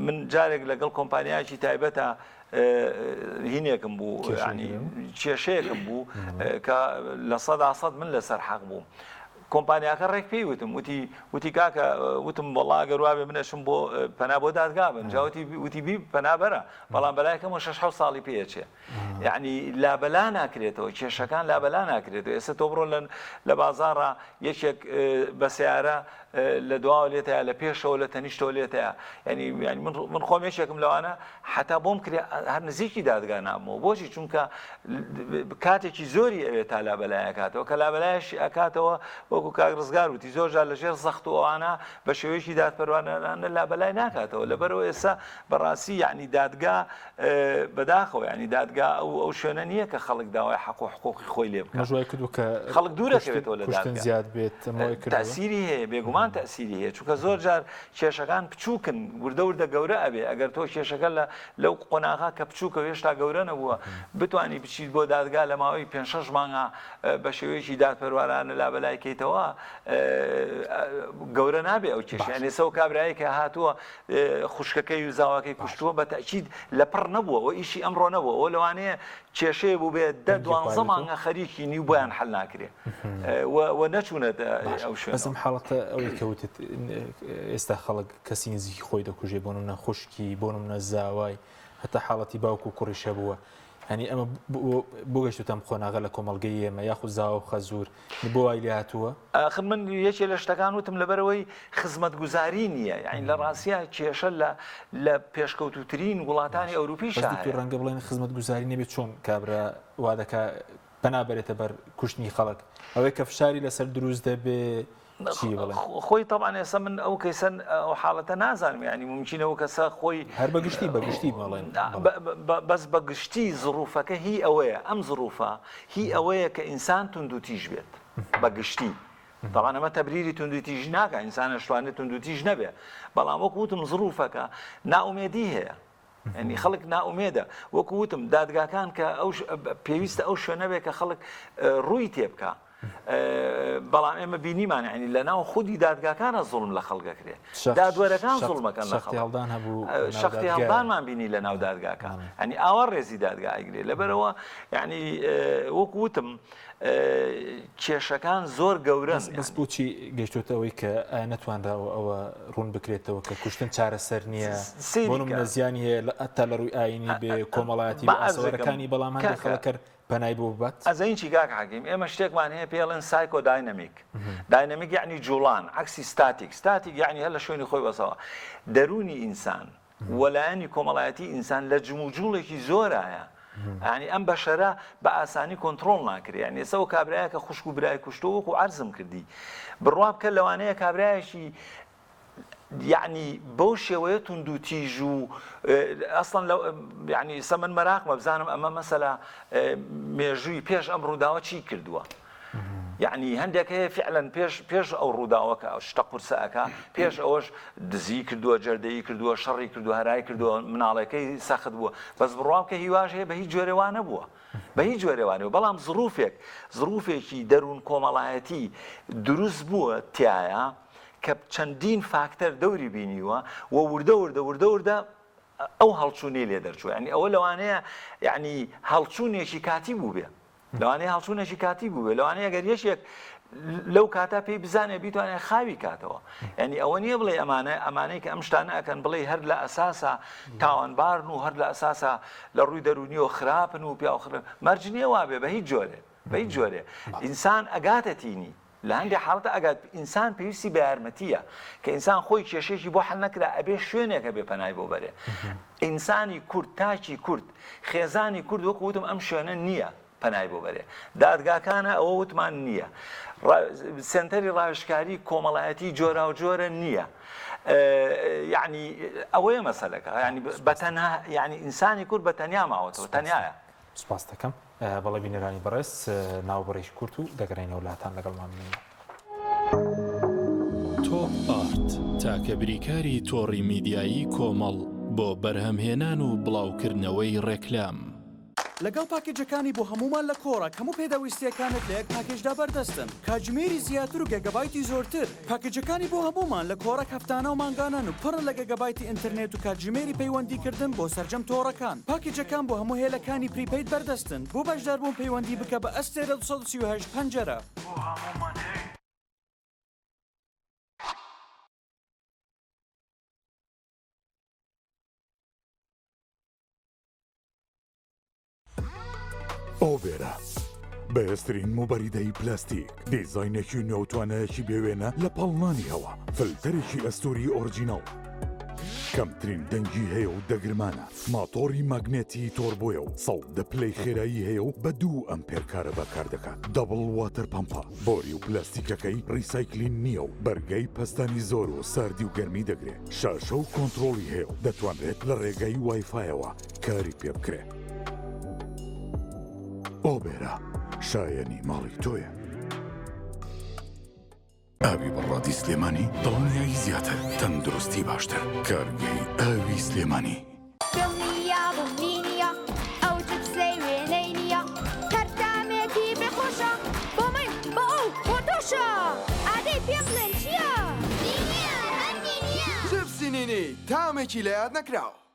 من جارێک لەگەڵ کۆمپانیایکی تایبەتە هینێکم بوو ینی کێشەیەکم بوو کە لە 100% من لەسەر حەق بووم کۆمپانیاکە ڕێک پێی وتم وتی کاکە وتم وەڵا گەروابێ منەشم بۆ پەنا بۆ دادگا بن جاوتی بی پەنابەرە بەڵام بەلایەکەمەوە 6 ساڵی پێچێ یعنی لابەلا ناکرێتەوە کێشەکان لابەلا ناکرێتەوە ئێستا تۆ بڕۆ لە بازاڕە یەکێک بە سیارە لە دواوە لێتەیە لە پێشەوە لە تەنیشتەوە لێتەیە ینی من خۆم یەکێکم لەوانە حتا بۆم کرێ هەر نزیکی دادگا نامەوە بۆچی چونکە کاتێکی زۆری ئەوێت تا لابەلای ئەکاتەوە کە لابەلایشی ئەکاتەوە وەکو کاک ڕزگار وتی زۆر جار لەژێر زەخت و ئەوانە بە شێوەیەکی دادپەروانانە لابەلای ناکاتەوە لەبەرەوە ئێستا بەڕاستی یعنی دادگا بەداخەوە ینی دادگا ئەو شوێنە نییە کە خەڵک داوای حەق و حقوقی خۆی لێ بکات خەڵک دوورەکەوێتەوە لە دادگا زیاد بێت تاسیری هەیە بێگومان تاسیری هەیە چونکە زۆر جار کێشەکان بچووکن وردە وردە گەورە ئەبێ ئەگەر تۆ کێشەکە لەو قۆناغا کە بچووکە هێشتا گەورە نەبووە بتوانی بچیت بۆ دادگا لە ماوەی 5-6 مانگا بە شێوەیەکی دادپەروانانە لابەلایکەیتەوە گەورە نابێ ئەو کێشە یعنی ئێستا کابرایی کە هاتووە خوشکەکەی و زاواکەی کوشتووە بە تەکید لە پڕ نەبووە و ئیشی ئەمڕۆ نەبووە ئەو لەوانەیە کێشەیە بوو بێت 12 مانگا خەریکی نی بۆیان حەل ناکرێ و نەچوونە ئەو شوێنە بەسم حاڵەتە ئەوەی کەوتت ئێستا خەڵک کەسی نزیکی خۆی دەکوژێ بۆ نمونە خوشکی بۆ نمونە زاوای هەتا حاڵەتی باوکو و کوڕیشە بووە ینی ئەمە بۆ گەشتتەم خۆناغە لە کۆمەڵگەی ئێمە یاخود زاوە و خەزور بۆ وای لێ هاتووە من یەکێ لە شتەکان وتم لەبەرەوەی خزمەتگوزاری نییە یعنی لە ڕاستیە کێشە لە پێشکەوتوترین وڵاتانی ئەوروپیش ڕەنگە بڵێن خزمەتگوزاری نەبێت چۆن کابرا وا دەکا پەنابەرێتە بەر کوشتنی خەڵک ئەوەی کە فشاری لەسەر دروست دەبێ خۆی طبعا ئێستا من ئەو کەسەن ئەو حاڵەتە نازانم ینی ممکنەوە کەسە خۆی هەر بەگشتی بەڵێن بەس بەگشتی زروفەکە هی ئەوەیە ئەم زروفە هی ئەوەیە کە ئینسان توندوتیژ بێت بەگشتی طبعا ئەمە تەبریری توندوتیژ ناکە ئینسانە شتوانێت توندوتیژ نەبێ بەڵام وەکو وتم زروفەکە ناومێدی هەیە ینی خەڵک ناومێدە وەکو وتم دادگاکان کە پێویستە ئەو شوێنە بێ کە خەڵک ڕووی تێبکە بەڵام ئێمە بینیمان ینی لە ناو خودی دادگاکانە زوڵم لە خەڵگەکرێ دادوەرەکان زوڵمەکەن لە شەختی هەڵدانمان بینی لە ناو دادگاکان ینی ئاوا ڕێزی دادگا ئەیگرێ لەبەرەوە ینی وەکو وتم کێشەکان زۆر گەورەن بەس بۆچی گەشتوتەوەی کە نەتوانراوە ئەوە ڕوون بکرێتەوە کە کوشتن چارەسەر نییە بۆ منە زیانی هەیە ئەتا لە ڕووی ئاینی بێ کۆمەڵایەتی ئاسەوەرەکانی بەڵام هەندێک خەڵک پەنای بۆ بات ئەزەینی کاک حەکیم ئێمە شتێکمان هەیە پێڵێن سایکۆ داینەمیک داینەمیک یعنی جوڵان عکسی ستاتیک یعنی هەر لە شوێنی خۆی بەسەوە دەرونی ئینسان وەلایەنی کۆمەڵایەتی ئینسان لە جموجوڵێکی زۆرایە ینی ئەم بەشەرە بە ئاسانی کۆنتترۆل ناکرێ یعنی ئێستا و کابرایە کە خوشک و برای کوشتۆ وەکو عەرزم کردی بڕوا بکە لەوانەیە کابرایەکی یعنی بەو شێوەیە توندوتیژ و ئەسڵەن یعنی سە من مەراقمە بزانم ئەمە مەسەلا مێژووی پێش ئەم ڕووداوە چی کردووە یعنی هەندێک هەیە فعلەن پێش ئەو ڕووداوەکە شتە قورسەکە پێش ئەوەش دزی کردووە جەردەیی کردووە شەڕی کردووە هەرای کردووە مناڵەکەی سەخت بووە بەس بڕوام کە هیواژ هەیە بە هیچ جۆرەوانە بووە بە هیچ جۆرەوانەوە بەڵام زروفێکی دەروون کۆمەڵایەتی دروست بووە تایە کە چەندین فاکتەر دەوری بینیوە و وردە ئەو هەڵچوونی لێ دەرچووە ینی ئەوە لەوانەیە یعنی هەڵچوونێکی کاتی بوو بێ لەوانەیە هەڵچوونێکی کاتی بوو بێ لەوانەیە گەر یەشێک لەو کاتا پێی بزانێ بیتوانێت خاوی کاتەوە ینی ئەوە نییە بڵێ ئەمانەی کە ئەم شتانە ئەکەن بڵێ هەر لە ئەساسا تاوانبارن و هەر لە ئەساسا لە ڕووی دەرونیەوە خراپن و پیاخرن مەرجنیە وابێ بە هیچ جۆرێ بە هیچ جۆرێ ئینسان ئەگاتەتینی لە هەندێک حاڵەتە ئەگات ئینسان پێویستی بە یارمەتیە کە ئینسان خۆی کێشێکی بۆ حەل نەکرا ئەبێ شوێنێکە بێ پەنای بۆ بەرێ ئینسانی کورد تاکی کورد خێزانی کورد وەکو وتم ئەم شوێنە نییە پەنای بۆ بەرێ دادگاکانە ئەوە وتمان نییە سنتەری ڕاوێژکاری کۆمەڵایەتی جۆرا و جۆرە نییە یعنی ئەوەیە مەسەلەکە ینی بەتەنها یعنی ئینسانی کورد بە تەنیا ماوەتەوە تەنیایە سپاس دەکەم بەڵێ بینەرانی بەڕێز ناوبڕێژ کورت و دەگەڕێنەوە وڵاتان لەگەڵمان بینەوە تۆپ ئارت تاکە بریکاری تۆڕی میدیایی کۆمەڵ بۆ بەرهەمهێنان و بڵاوکردنەوەی ڕێکلام لەگەڵ پاکێجەکانی بۆ هەمومان لە کۆڕە هەموو پێداویستیەکانت لە یەک پاکێجدا بەردەستن کاتژمێری زیاتر و گەگەبایتی زۆرتر پاکێجەکانی بۆ هەمومان لە کۆڕە هەفتانە و مانگانان و پڕە لە گەگەبایتی ئینترنێت و کاتژمێری پەیوەندیکردن بۆ سەرجەم تۆڕەکان پاکێجەکان بۆ هەموو هێلەکانی پریپەید بەردەستن بۆ بەشداربوون پەیوەندی بکە بە ئەستێرە 238 پەنجەرە ئۆڤێرە بەهێزترین موبەریدەی پلاستیک دیزاینێکی نێوتوانەیەکی بێوێنە لە پەڵنانی هەوا فلتەرێکی ئەستوری ئۆرجینەڵ کەمترین دەنگی هەیە و دەگرمانە ماتۆری ماگنێتی تۆربۆیە و 100 پلەی خێرایی هەیە و بە 2 ئەمپێر کارە بەکار دەکات دەبڵ واتەر پەمپە بۆری و پلاستیکەکەی ڕیسایکلین نییە و بەرگەی پەستانی زۆر و ساردی و گەرمی دەگرێت شاشە و کۆنتڕۆڵی هەیە و دەتوانرێت لە ڕێگەی وایفایەوە کاری پێ بکرێت ئۆبێرە شایەنی ماڵی تۆیە ئاوی بەڕادی سلێمانی دڵنیایی زیاتر تەندروستی باشتر کارگەی ئاوی سلێمانی دڵنیا بوونینیە ئەو جبسەی وێنەی نییە هەرتامێکی بخۆشە بۆ من بۆ ئەو بۆ تۆشە ئادەی پێ بڵێن چییە؟ نینیە هەندی نییە جبسی نینی تامێکی لە یاد نەکراوە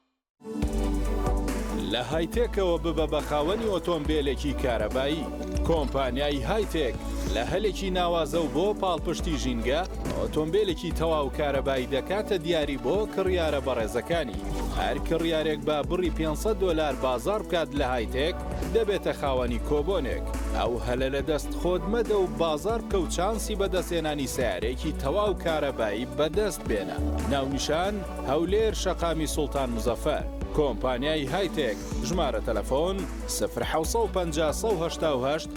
لە هایتێکەوە ببە بە خاوەنی ئۆتۆمبیلێکی کارەبایی کۆمپانیای هایتێک لە هەلێکی ناوازە و بۆ پاڵپشتی ژینگە ئۆتۆمبیلێکی تەواو کارەبایی دەکاتە دیاری بۆ کڕیارە بەڕێزەکانی هەر کڕیارێک بە بڕی $500 بازار بکات لە هایتێک دەبێتە خاوەنی کۆبۆنێک ئەو هەلە لە دەست خۆت مەدە و بازار بکە و چانسی بەدەستێنانی سیارێکی تەواو کارەبایی بەدەست بێنە ناونیشان هەولێر شەقامی سوڵتان مزەفەر کۆمپانیای هایتێک ژمارە تەلەفۆن 075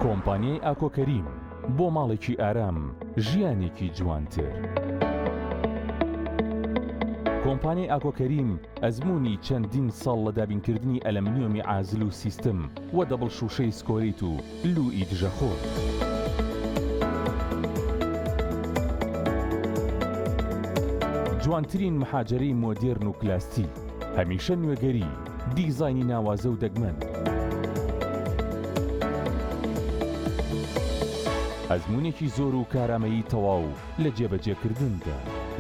کۆمپانیای ئاکۆکەریم بۆ ماڵێکی ئارام ژیانێکی جوانتر کۆمپانیای ئاکۆکەریم ئەزمموی چەندین ساڵ لە دابینکردنی ئەلەمنیۆمی ئازل و سیستم و دەبڵ شوشەی سکۆریت و لوئی دژەخۆر جوانترین مەحاجەرەی مۆدێرن و کلاستی هەمیشە نوێگەری دیزاینی ناوازە و دەگمەن ئەزمموونێکی زۆر و کارامەیی تەواو لە جێبەجێکردندا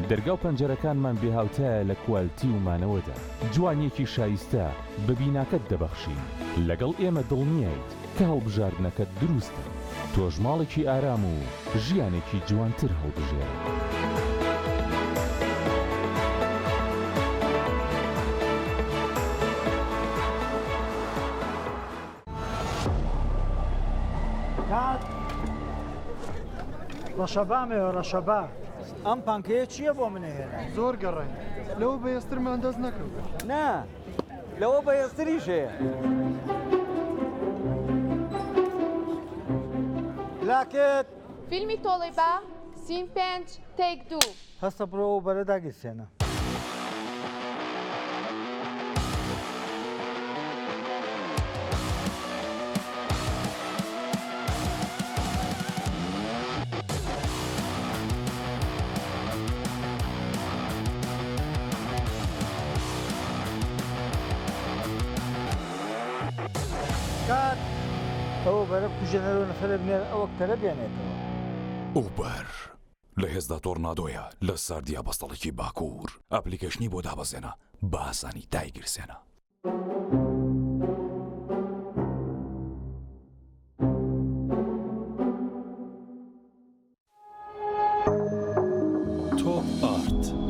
دەرگا و پەنجەرەکانمان بێهاوتایە لە کوالتی و مانەوەدا جوانیەکی شایستە بە بیناکەت دەبەخشین لەگەڵ ئێمە دڵنیایت کە هەڵبژاردنەکەت دروستە تۆش ماڵێکی ئارام و ژیانێکی جوانتر هەڵبژێر ڕەشەبامەوە ڕەشەبا ئەم پانکەیە چییە بۆ منەهێنا زۆر گەڕێن لەوە بەهێزترمان دەست نەکەوت نا لەوە بەهێزتریش هەیە لاکێت فیلمی تۆڵی با سین 5 تێک 2 هەستە بڕۆ و بەرەداگیرسێنە کات ئەوە بەرە کوژێنەرەوە نەفرە بنێر ئەوە کتەرە بێنێتەوە ئوبەر لە هێزدا تۆڕنادۆیە لە ساردیا بەستەڵێکی باکوور ئەپلیکەشنی بۆ دابەزێنە بە ئاسانی دایگیرسێنە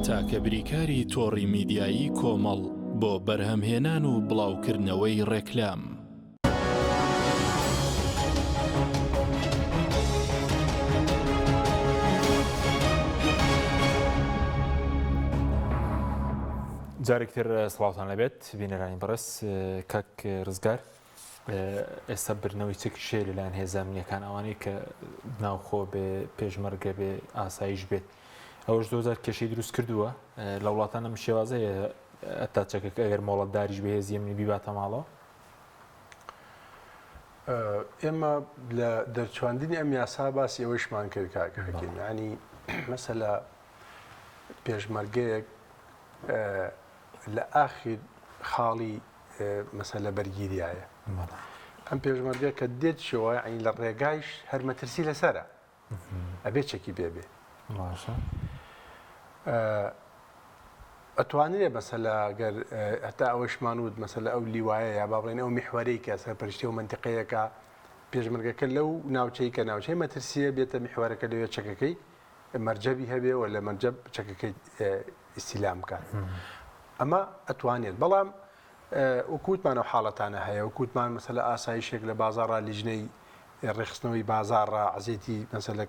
تاکە بریکاری تۆڕی میدیایی کۆمەڵ بۆ بەرهەمهێنان و بڵاوکردنەوەی ڕێکلام. جارێکتر سڵاوتان لەبێت بینەرانی بەڕێز کاک ڕزگار ئێستا برنەوەی چەکی شێ لەلایەن هێزانامنیەکان ئەوانەی کە ناوخۆ بێ پێشمەرگە بێ ئاسایش بێت ئەوەش 2000 کێشەی دروست کردووە لە وڵاتان ئەم شێوازەیە ئەتا چەکەکە ئەگەر مۆڵەتداریش بە هێزی ئەمنی بیباتە ماڵەوە ئێمە لە دەرچواندنی ئەم یاسا باسی ئەوەشمان کرد کاکە حەکیم ینی مەسەلا پێشمەرگەیەک لە ئاخیر خاڵی مەسەلە بەرگیریایە ئەم پێشمەرگە کە دێت شەوە عین لە ڕێگایش هەر مەترسی لەسەرە ئەبێ چەکی پێبێ ئەتوانێت مەسەلا گەر هەتا ئەوەشمان وت مەسەلا ئەو لیوایە یا با بڵێن ئەو میحوەرەی کە سەرپەرشتی و منتیقەیەکە پێشمەرگەکە لەو ناوچەی کە ناوچەی مەترسیە بێتە میحوەرەکە لەوێ چەکەکەی مەرجەبی هەبێ و لە مەرجەب چەکەکەی ئیستیلام بکات ئەمە ئەتوانێت بەڵام وەکوتمانە حاڵەتانە هەیە وەکوتمان مەسەلە ئاسایشێک لە بازاڕا لیژنەی ڕێخستنەوەی بازاڕە عزیێتی مەسەلە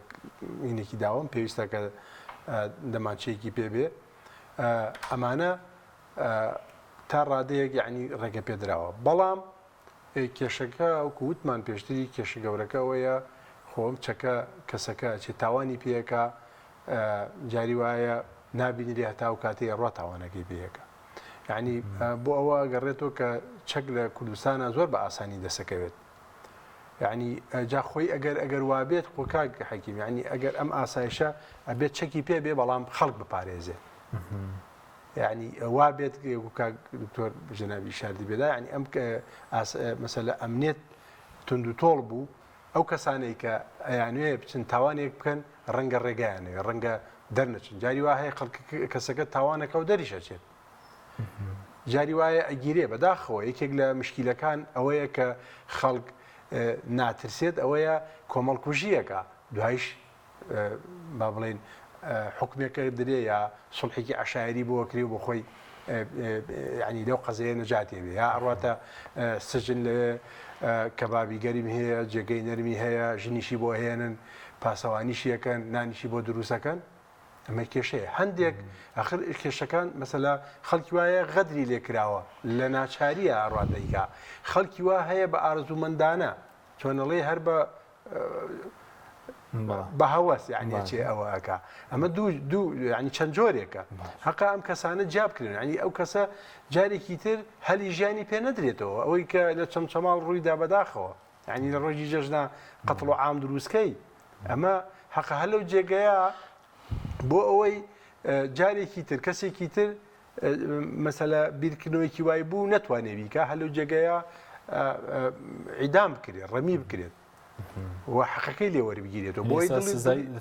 اینێکی داوام پێویستە کە دەماچەیەکی پێبێ ئەمانە تا ڕادەیەک یعنی ڕێگە پێدراوە بەڵام کێشەکە وەکوتمان پێشتری کێشە گەورەکە ئەوەیە خۆم چەکە کەسەکە چێ تاوانی پێەکە جاری وایە نابینیری هەتا و کاتەیە ڕوا تاوانەکەی پێەکە یعنی بۆ ئەوە گەڕێتەوە کە چەک لە کوردستانە زۆر بە ئاسانی دەسەکەوێت یعنی جا خۆی ئەگەر وابێت خۆ کاک حەکیم یعنی ئەگەر ئەم ئاسایشە ئەبێت چەکی پێ بێ بەڵام خەڵک بپارێزێ یعنی وابێت دکتۆر ژنابی شاردی بێدا ینی ئەم مەسەلە ئەمنێت تند و تۆڵ بوو ئەو کەسانەی کە ئەیانوێ بچن تاوانێک بکەن ڕەنگە ڕێگایانەوێ ڕەنگە دەرنەچن جاری وا هەیە کەسەکە تاوانەکە و دەریشەچێت جاری وایە ئەگیرێ بەداخەوە یەکێک لە مشکیلەکان ئەوەیە کە خەڵک ناترسێت ئەوەیە کۆمەڵکوژیەکە دوایش با بڵێن حکومێکە درێ یا سڵحێکی عشایری بۆ وەکری و بۆ خۆی ینی لەو قەزەیە نەجاتێ بێ یا ئەڕاتە سجن لەوێ کەبابی گەرم هەیە جێگەی نەرمی هەیە ژنیشی بۆ هێنن پاسەوانیشیەکەن نانیشی بۆ دروستەکەن ئەمە کێشەیە هەندێک ئەخر کێشەکان مەسەلا خەڵکی وایە غەدری لێکراوە لە ناچاریە ئاڕادەیکا خەڵکی وا هەیە بە ئارزومەندانە چۆنەڵێ هەر بە هەوەس یعنی چێ ئەوەکە ئەمە دوو ینی چەند جۆرێکە حەقا ئەم کەسانە جابکردن ینی ئەو کەسە جارێکی تر هەلی ژیانی پێ نەدرێتەوە ئەوەی کە لە چەمچەماڵ ڕوویدا بەداخەوە ینی لە ڕۆژی جەژنا قەتڵ و عام دروستکەی ئەمە حەقا هەر لەو جێگەیە بۆ ئەوەی جارێکی تر کەسێکی تر مەسەلە بیرکردنەوەیکی وای بوو نەتوانێ بیکە هەر لەو جێگەیە عیدام بکرێت ڕەمی بکرێت و حەقەکەی لێ وەربگیرێتەوە بۆی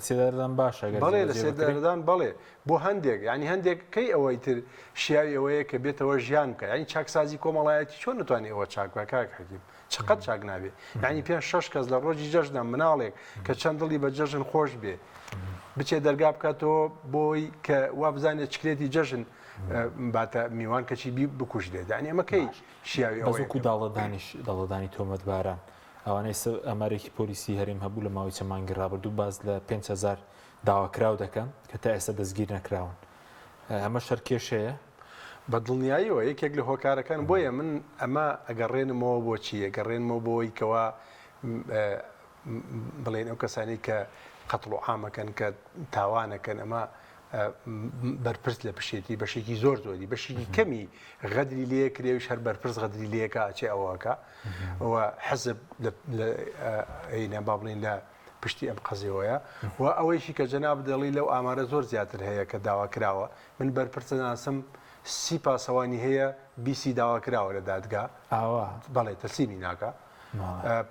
سێداردان باشە بەڵێ لە سێداردان بەڵێ بۆ هەندێک ینی هەندێک کەی ئەوەی تر شیاوی ئەوەیە کە بێتەوە ژیان بکە ینی چاکسازی کۆمەڵایەتی چۆن نتوانێت ئەوە چاکوە کاک حەکیم چقەت چاک نابێ ینی 5-6 کەس لە ڕۆژی جەژنە مناڵێک کە چەند دڵی بە جەژن خۆش بێ بچێ دەرگا بکاتەوە بۆی کە وا بزانێت چکرێتی جەژن باتە میوان کەچی بکوژێت ینی ئەمەکەی شیاوی ئەوەکو داڵەدانی تۆمەتباران ئەوانەی ئەمارێکی پۆلیسی هەرێم هەبوو لە ماوەی چەمانگە ڕابردوو باز لە 5,000 داواکراو دەکەن کە تا ئێستا دەستگیر نەکراون ئەمە شەر کێشەیە بە دڵنیاییەوە یەکێک لە هۆکارەکان بۆیە من ئەمە ئەگەڕێنمەوە بۆچی ئەگەڕێنمەوە بۆی کەوا بڵێن ئەو کەسانی کە قەتڵ و عامەکەن کە تاوانەکەن ئەمە بەرپرس لە پشێتی بەشێکی زۆر زۆری بەشێکی کەمی غەدری لێ کرێویش هەر بەرپرس غەدری لێکە چێ ئەوەکە ئەوە حەزب ئەینە با بڵێن لە پشتی ئەم قەزیەوەیە و ئەوەیشی کە جەناب دەڵی لەو ئامارە زۆر زیاتر هەیە کە داواکراوە من بەرپرسە ناسم 30 پاسەوانی هەیە 20 داواکراوە لە دادگا بەڵێ تەسلیمی ناکە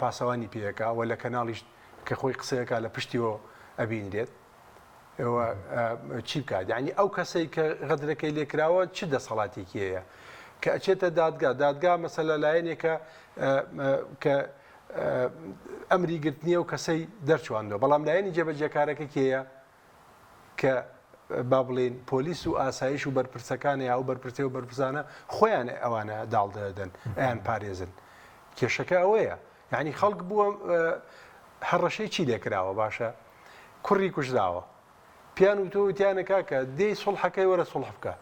پاسەوانی پێەکە و لە کەناڵیش کە خۆی قسەیەکە لە پشتیەوە ئەبینرێت ئەوە چی بکات یعنی ئەو کەسەی کە غەدرەکەی لێکراوە چ دەسەڵاتێکی هەیە کە ئەچێتە دادگا مەسەلە لایەنێکە کە ئەمری گرتنیە و کەسەی دەرچواندەوە بەڵام لایەنی جێبەجێکارەکە کێیە کە با بڵێن پۆلیس و ئاسایش و بەرپرسەکانی یا و بەرپرسێ و بەرپرسانە خۆیان ئەوانە داڵدەدەن ئەیان پارێزن کێشەکە ئەوەیە یعنی خەڵک بووە هەڕەشەی چی لێکراوە باشە کوڕی کوژداوە پیان و تۆ وتیانەکە کە دەی سڵحەکەی وەرە سڵح بکە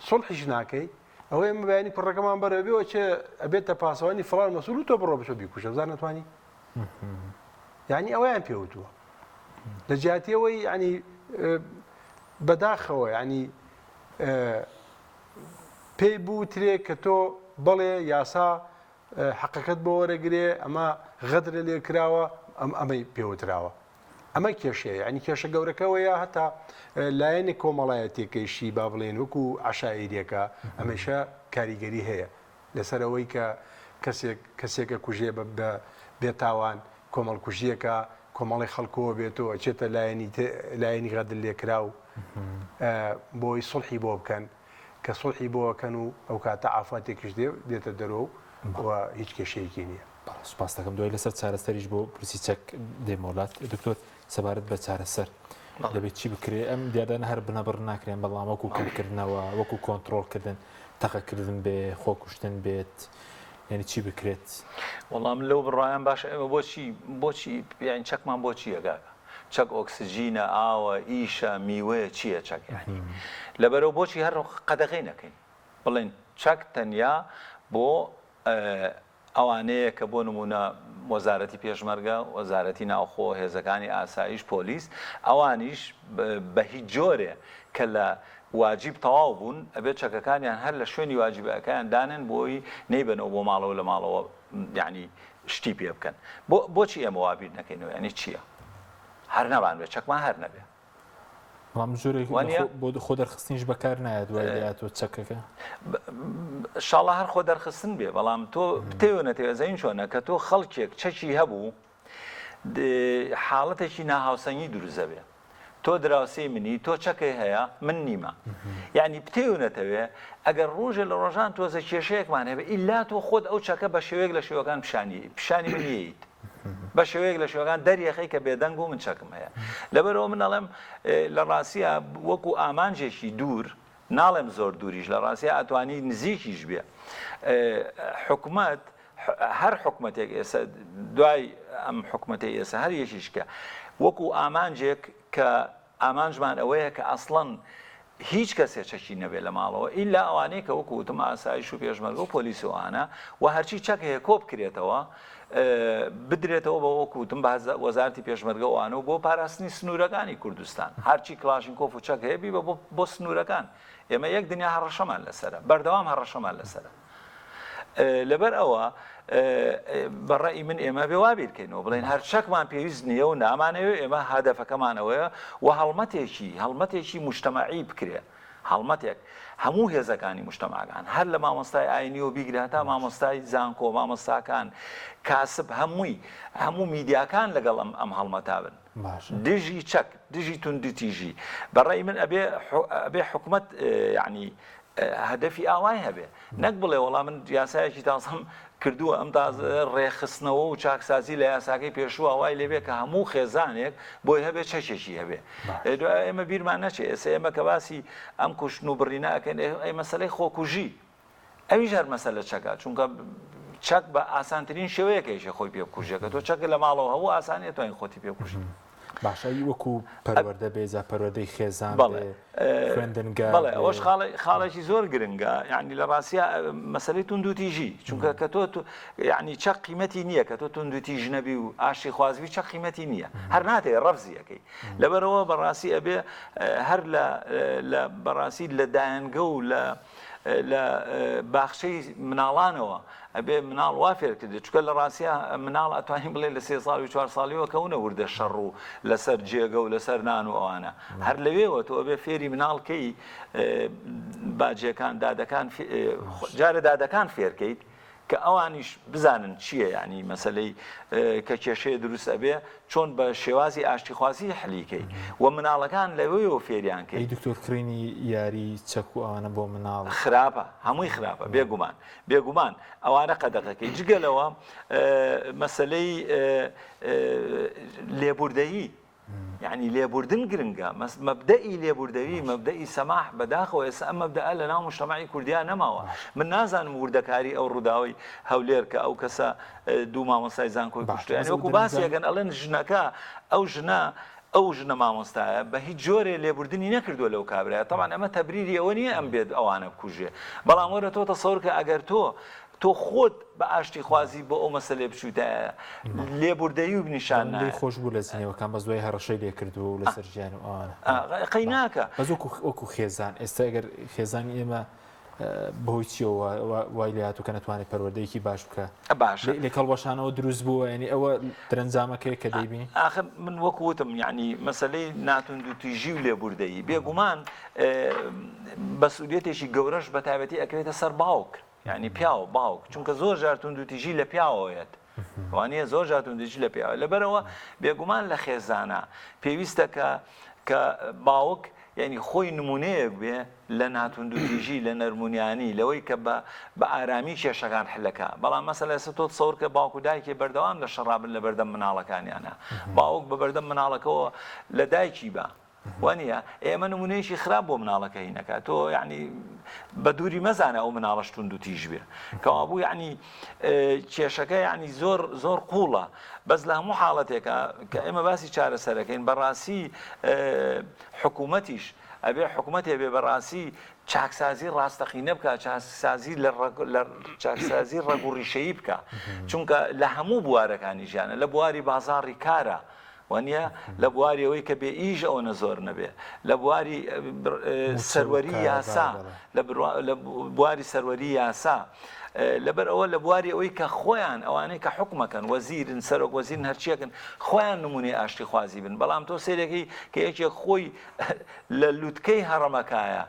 سڵحیش ناکەی ئەوەی ئێمە بەیانی کوڕەکەمان بەرەبێەوە چێ ئەبێتە پاسەوانی فڵان مەسوول و تۆ بڕۆ بچۆ بیکوژە بزان نتوانی یعنی ئەوەیان پێوتووە لە جیاتیەوەی ینی بەداخەوە ینی پێی بوترێ کە تۆ بەڵێ یاسا حەقەکەت بۆ وەرەگرێ ئەمە غەدرە لێ کراوە ئەمەی پێوتراوە ئەمە کێشەیە ینی کێشە گەورەکەوەیە هەتا لایەنی کۆمەڵایەتێکەیشی با بڵێن وەکو عشائیرێکە ئەمەشە کاریگەری هەیە لەسەرەوەی کە کەسێکە کوژێ بە بێتاوان کۆمەڵ کوژیەکە کۆمەڵی خەڵکەوە بێتەوە چێتە لایەنی غەدر لێکرا و بۆی سڵحی بۆ بکەن کە سڵحی بۆکەن و ئەو کاتە ئافاتێکیش دێتە دەرەوە و هیچ کێشەیەکی نییە. سپاس دەکەم دوای لەسەر چارەسەریش بۆ پرسی چەک دێمەوڵات دکتۆر سەبارەت بە چارەسەر دەبێت چی بکرێ ئەم دیادانە هەر بنەبڕ ناکرێن بەڵام وەکو کەمکردنەوە وەکو کۆنتترۆلکردن تەقەکردن بێ خۆکوشتن بێت یعنی چی بکرێت؟ وەڵام لەو بڕایان باشە ئێمە بۆچی یان چەکمان بۆچی ئەگاکە چەک ئۆکسسیژینە ئاوە ئیشە میوەیە چییە چەک لەبەرەوە بۆچی هەر قەدەغی نەکەین بڵێن چەک تەنیا بۆ ئەوانەیە کە بۆ نمونە وەزارەتی پێشمەرگە وەزارەتی ناوخۆ هێزەکانی ئاسایش پۆلیس ئەوانیش بە هیچ جۆرێ کە لە واجب تەواو بوون ئەبێت چەکەکانیان هەر لە شوێنی واجبەکەیان دانن بۆی نەیبنەوە بۆ ماڵەوە لە ماڵەوە یعنی شتی پێ بکەن بۆچی ئێمە وابیر نەکەینەوە یعنی چییە؟ هەر نەبان بێت چەکمان هەر نەبێت بۆ خۆ دەرخستنیش بەکار نایە دوایاتۆ چەکەکە شاڵە هەر خۆ دەرخستن بێ بەڵام تۆ بتێوە نەتێوە زەین چۆنە کە تۆ خەڵکێک چەکی هەبوو حاڵەتێکی ناهاوسەنگی دروزە بێ تۆ دراوسی منی تۆ چەکەی هەیە من نیمە یعنی بتێو نەتەوێ ئەگەر ڕۆژە لە ڕۆژان تۆزە کێشەیەکمان هەبێ ئیلا تۆ خۆت ئەو چەکە بە شێوەیەک لە شێوەکان پیشانی منیت بە شێوەیەک لە شێوەکان دەریەخی کە بێدەنگ و من چەکم هەیە لەبەرەوە من ئەڵێم لە ڕاستیە وەکو ئامانجێکی دوور ناڵێم زۆر دووریش لە ڕاستیە ئەتوانی نزیکیش بێ حکومەت هەر حکومەتێک ئێستا دوای ئەم حکومەتی ئێستا هەر یەکیشکە وەکو ئامانجێک کە ئامانجمان ئەوەیە کە ئەسڵەن هیچ کەسێک چەکی نەبێت لە ماڵەوە ئیلا ئەوانەیە کە وەکو وتم ئاسایش و پێشمەرگە و پۆلیسەوانە و هەرچی چەک هەیە کۆ بکرێتەوە بدرێتەوە بە وەکو وتم وەزارەتی پێشمەرگەوانە و بۆ پاراستنی سنوورەکانی کوردستان هەرچی کلاشینکۆف و چەک هەیە بی بۆ سنوورەکان ئێمە یەک دنیا هەڕەشەمان لەسرە بەردەوام هەڕەشەمان لەسرە لەبەر ئەوە بەڕێی من ئێمە بێوا بیرکەینەوە بڵێن هەر چەکمان پێویست نییە و نامانەوێت ئێمە هەدەفەکەمانەوەیە و هەڵمەتێکی مجتەماعی بکرێ هەڵمەتێک هەموو هێزەکانی مجتەماعەکان هەر لە مامۆستای ئاینی و بیگرێت تا مامۆستای زانکۆ مامۆستاکان کاسب هەموو میدیاکان لەگەڵ ئەم هەڵمەتا بن دژی چەک دژی توندتیژی بەڕێی من ئەبێ حکومەت یعنی هەدەفی ئاوای هەبێ نەک بڵێ وەڵام من یاسایەکی تازەم کردووە ئەم ڕێخستنەوە و چاکسازی لە یاساکەی پێشووە وای لێبێ کە هەموو خێزانێک بۆی هەبێت چەکێکی هەبێ دوای ئێمە بیرمان نەچێ ئێستا ئێمە کە باسی ئەم کوشتن و بڕیناکەن ئەی مەسەلەی خۆکوژی ئەویش هەر مەسەلە چەکە چونکە چەک بە ئاسانترین شێوەیەکەیشە خۆی پێ بکوژێکە تۆ چەک لە ماڵەوە هەموو ئاسانیە توانین خۆتی پێ بکوژی باشایی وەکو پەروەردە بێزە پەروەردەی خێزان خوێندنگە بەڵێ ئەوەش خاڵێکی زۆر گرنگە یعنی لە ڕاستیە مەسەلەی توندوتیژی چونکە کە تۆ یعنی چەق قیمەتی نییە کە تۆ توندوتیژ نەبی و ئاشتی خوازوی چەق قیمەتی نییە هەر ناتێ ڕەفزیەکەی لەبەرەوە بەڕاستی ئەبێ هەر لە بەڕاستی لە دایانگە و لە باخچەی مناڵانەوە ئەبێ مناڵ وا فێرکردێ چکە لە ڕاستیە مناڵ ئەتوانین بڵێ لە 3 ساڵی 4 ساڵیەوە کەونە وردە شەڕ و لەسەر جێگە و لەسەر نان و ئەوانە هەر لەوێەوە تۆ ئەبێ فێری مناڵکەی باجیەکان دادەکان جارە دادەکان فێرکەیت کە ئەوانیش بزانن چییە یعنی مەسلەی کە کێشەیە دروست ئەبێ چۆن بە شێوازی ئاشتیخوازی حەلیکەی و مناڵەکان لەوەیەوە فێریانکەی دکتۆرکڕینی یاری چەک و ئەوانە بۆ مناڵ خراپە هەمووی خراپە بێگومان ئەوانە قەدەغەکەی جگەلەوە مەسلەی لێبوردەیی يعني لێبوردن گرنگە مەبدەئی لێبوردەوی مەبدەئی سەماح بەداخەوە ئێستا ئەم مەبدەئە لە ناو مجتەمەعی کوردیان نەماوە من نازانم وردەکاری ئەو ڕووداوی هەولێر کە ئەو کەسە دوو مامۆستای زانکۆی کوشتە یعنی وەکو باسیەکەن ئەڵێن ژنەکە ئەو ژنە مامۆستایە بە هیچ جۆرێ لێبوردنی نەکردووە لەو کابرایە طبعا ئەمە تەبریری ئەوە نییە ئەم بێت ئەوانە بکوژێ بەڵام وەرە تۆ تەسەوور کە ئەگەر تۆ خۆت بە ئاشتی خوازی بۆ ئەو مەسەلێ بچووتایە لێبوردەیی و بنیشان خۆش بوو لە زینەوەکان بە زۆی هەڕەشەی لێ کردو و لەسەر ژیان و ئەوانە قەی ناکە بەز وەکو خێزان ئێستا ئەگەر خێزانی ئێمە بەهۆی چیەوە وای لە هاتوو کە نەتوانێت پەروەردەیەکی باش بکە باش لێکەڵبەشانەوە دروست بووە ینی ئەوە درەنجامەکەی کە دەیبینی آخر من وەکوتم یعنی مەسلەی ناتوندوتیژی و لێبوردەیی بێگومان بەسوولێتێکی گەورەش بە تایبەتی ئەکرێتە سەر باوک یعنی پیا و باوک چونکە زۆر جار توندوتیژی لە پیاوەیەت وانە زۆر جار توندوتیژی لە پیاوە لەبەرەوە بێگومان لە خێزانە پێویستە کە باوک یعنی خۆی نمونەیەک بێ لە ناتوندوتیژی لە نەرمونیانی لەوەی کە بە ئارامی کێشەکان حلەکە بەڵام مەسەلە ئێستا تۆ سەور کە باوک و دایکی بەردەوام لە شەڕابن لە بەردەم مناڵەکانیانە باوک بە بەردەم مناڵەکەەوە لە دایکی بە وانە ئێمە نمونەیەکی خراپ بۆ مناڵەکە هینەکە تۆ یعنی بە دووری مەزانە ئەو مناڵەش توندوتیژ بێ کەوا بوو یعنی کێشەکە یعنی زۆر قوڵە بەس لە هەموو حاڵەتێکە کە ئێمە باسی چارەسەرەکەین بەڕاستی حکوومەتیش ئەبێ حکوومەتێ بێ بەڕاستی چاکسازی ڕاستەقینە بکە چاکسازی ڕێگوڕیشەیی بکە چونکە لە هەموو بوارەکانی ژیانە لە بواری بازاڕی کارە وانە لە بواری ئەوەی کە بێ ئیژ ئەوە زۆر نەبێ لە بواری سەروەری یاسا لە بواری سەروەری یاسا لەبەر ئەوە لە بواری ئەوەی کە خۆیان ئەوانەی کە حکومەکەن وەزیرن سەرۆک وەزیرن هەرچیەکەن خۆیان نمونەی ئاشتی خوازی بن بەڵام تۆ سێرەکەی کە یەکێک خۆی لە لووتکەی هەڕەمەکایە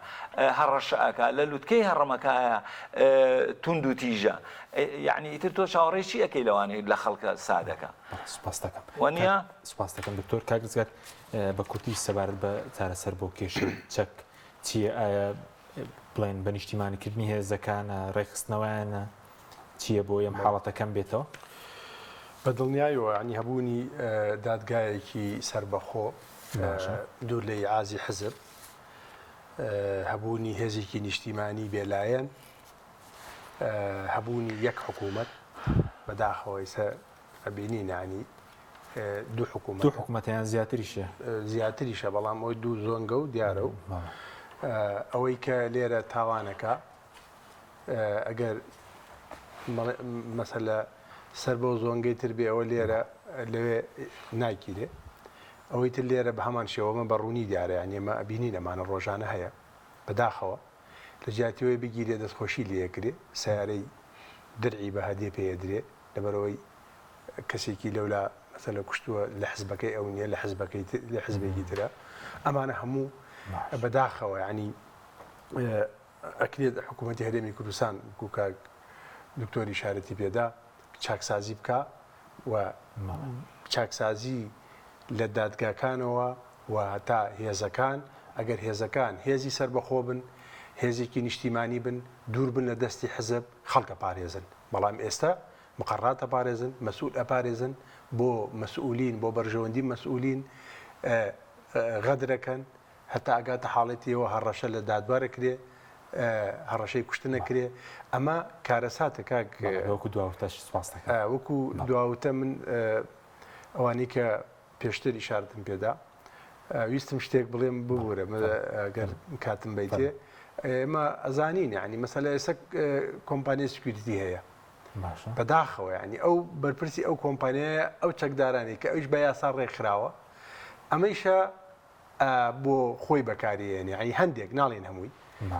هەڕەشەکە لە لووتکەی هەڕەمەکایە توندوتیژە یعنی ئیتر تۆ چاوەڕێی چی ئەەکەی لەوانەیە لە خەڵکە سادەکە سوپاس دەکەم وانە سوپاس دەکەم دکتۆر کاکزگار بە کورتی سەبارەت بە چارەسەر بۆ کێشەی چەک چیە ئایا بڵێن بە نیشتیمانیکردنی هێزەکانە ڕێخستنەوەیانە چییە بۆ ئەم حاڵەتەکەم بێتەوە بە دڵنیایەوە ینی هەبوونی دادگایەکی سربەخۆ دوور لە عازی حزب هەبوونی هێزێکی نیشتیمانی بێلایەن هەبوونی یەک حکوومەت بەداخەوەی ئەبینی نانی دوو حکوومەتیان زیاتریشە بەڵام ئەوی دوو زۆنگە و دیارە و ئەوەی کە لێرە تاوانەکە ئەگەر مەسەلە سەر بۆ زۆنگەی تر بێ ئەوە لێرە لەوێ نایکیرێ ئەوەی تر لێرە بە هەمان شێوەمە بەڕوونی دیارە یان ئێمە ئەبینی نەمانە ڕۆژانە هەیە بەداخەوە لە جیاتیەوەی بگیرێ دەستخۆشی لێکرێ سیارەی درعی بە هەدێ پێدرێ لەبەرەوەی کەسێکی لەولا مەسەلە کوشتووە لە حزبەکەی ئەو نیە لە حزبێکی ترە ئەمانە هەموو بەداخەوە ینی ئەکرێت حکوومەتی هەرێمی کوردستان کاک دکتۆری شارەتی پێدا چاکسازی بکە و چاکسازی لە دادگاکانەوە و هەتا هێزەکان ئەگەر هێزەکان هێزی سربەخۆ بن هێزێکی نیشتیمانی بن دوور بن لە دەستی حزب خەڵکە پارێزن بەڵام ئێستا مقڕاتە پارێزن مەسئول ئەپارێزن بۆ مەسئولین بۆ بەرژەوەندی مەسئولین غەدرەکەن هەتا ئەگاتە حاڵەتیەوە هەڕەشە لە دادوارە کرێ هەڕەشەی کوشتنە کرێ ئەمە کارەساتە کاک وەکو دواوتە من ئەوانی کە پێشتر ئیشارەتم پێدا ویستم شتێک بڵێم ببوورە گەر کاتم بیتێ ئێمە ئەزانین ینی مەسەلە ئێستا کۆمپانیای سکیوریتی هەیە بەداخەوە ینی ئەو بەرپرسی ئەو کۆمپانیایە ئەو چەکدارانی کە ئەوش بە یاسا ڕێکخراوە ئەمەیشە بۆ خۆی بەکارێنێ ئەی هەندێک ناڵێن هەمووی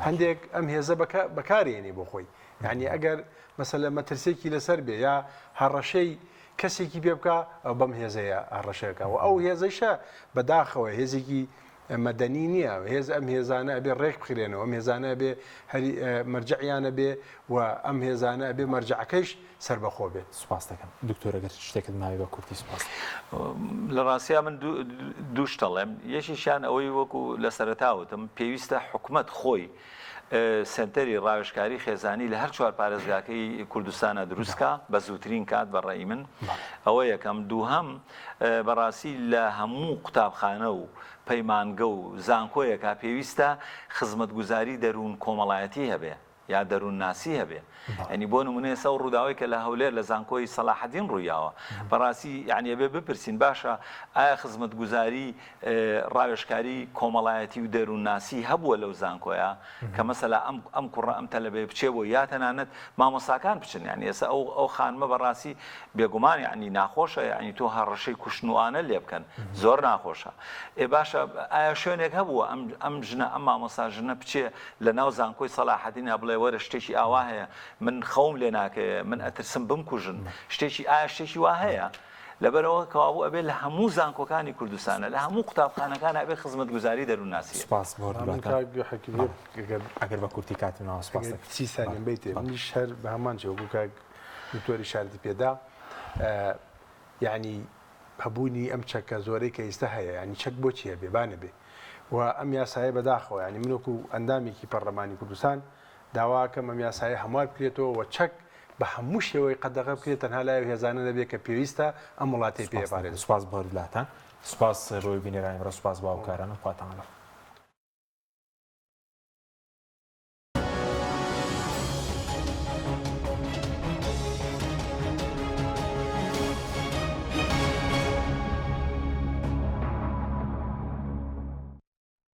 هەندێک ئەم هێزە بەکارێنێ بۆ خۆی یعنی ئەگەر مەسەلە مەترسێکی لەسەر بێ یا هەڕەشەی کەسێکی پێ بکە ئەو بەم هێزەیە هەڕەشەکەەوە ئەو هێزەیشە بەداخەوە هێزێکی مەدەنی نییە هێز ئەم هێزانە بێ ڕێک بخرێنەوە ئەم هێزانە بێ هەری مەرجعیانە بێ و ئەم هێزانە بێ مەرجعەکەیش سربەخۆ بێت سوپاس دەکەم دکتۆرەگەر شتێکت ماوی بە کورتی سوپاس لە ڕاستیا من دووشتەڵێم یەکیشیان ئەوەی وەکو لە سەرەتاوتم پێویستە حکومەت خۆی سنتەری ڕاوێژکاری خێزانی لە هەر چوار پارێزگاکەی کوردستانە دروستکە بە زووترین کات بەڕێی من ئەوە یەکەم. دووهەم بەڕاستی لە هەموو قوتابخانە و پەیمانگە و زانکۆیەکە پێویستە خزمەتگوزاری دەروون کۆمەڵایەتی هەبێ یا دەروون ناسی هەبێ. ئەنی بۆ نمونێ ئێستا ڕووداوی کە لە هەولێر لە زانکۆی سەلاحەدین ڕوویاوە بەڕاستی یعنی ئەبێ بپرسین باشە ئایا خزمەتگوزاری ڕاوێژکاری کۆمەڵایەتی و دەروون ناسی هەبووە لەو زانکۆیە کە مەسەلا ئەم کوڕە ئەم تەلەبێ بچێ بۆ یا تەنانەت مامۆساکان بچن. یعنی ئێستا ئەو خانمە بەڕاستی بێگومان یعنی ناخۆشە، یعنی تۆ هەڕەشەی کوشتنوانە لێ بکەن زۆر ناخۆشە. باشە ئایا شوێنێک هەبووە ئەم ژنە ئەم مامۆسا ژنە بچێ لە ناو زانکۆی سەلاحەدینە بڵێ وەرە شتێکی ئاوا هەیە من خەوم لێ ناکەوێت من ئەترسم بمکوژن شتێکی ئایا شتێکی وا هەیە لەبەرەوە کەوابوو ئەبێت لە هەموو زانکۆکانی کوردستانە لە هەموو قوتابخانەکان ئەبێت خزمەتگوزاری دەروونناسی. سپاس ئەگەر بە کورتی کاتنەوە سپاس 30 سانیم بیت منیش هەر بە هەمان جێبوو کە دکتۆری شاردی پێدا یعنی هەبوونی ئەم چەکە زۆرەی کە ئێستا هەیە ینی چەک بۆچی هەبێ بانە بێ و ئەم یاسایە بەداخەوە ینی منوەکو ئەندامێکی پەرلەمانی کوردستان داواکەم ئەم یاسایە هەموار بکرێتەوە و چەک بە هەموو شێوەی قەدەغە بکرێت تەنها لای هێزانە دەبێت کە پێویستە ئەم وڵاتی پێبارێت. سپاس بەهۆی وڵاتان، سپاس ڕۆی بینێرانی ڕە، سپاس باوکارانە خواتان لە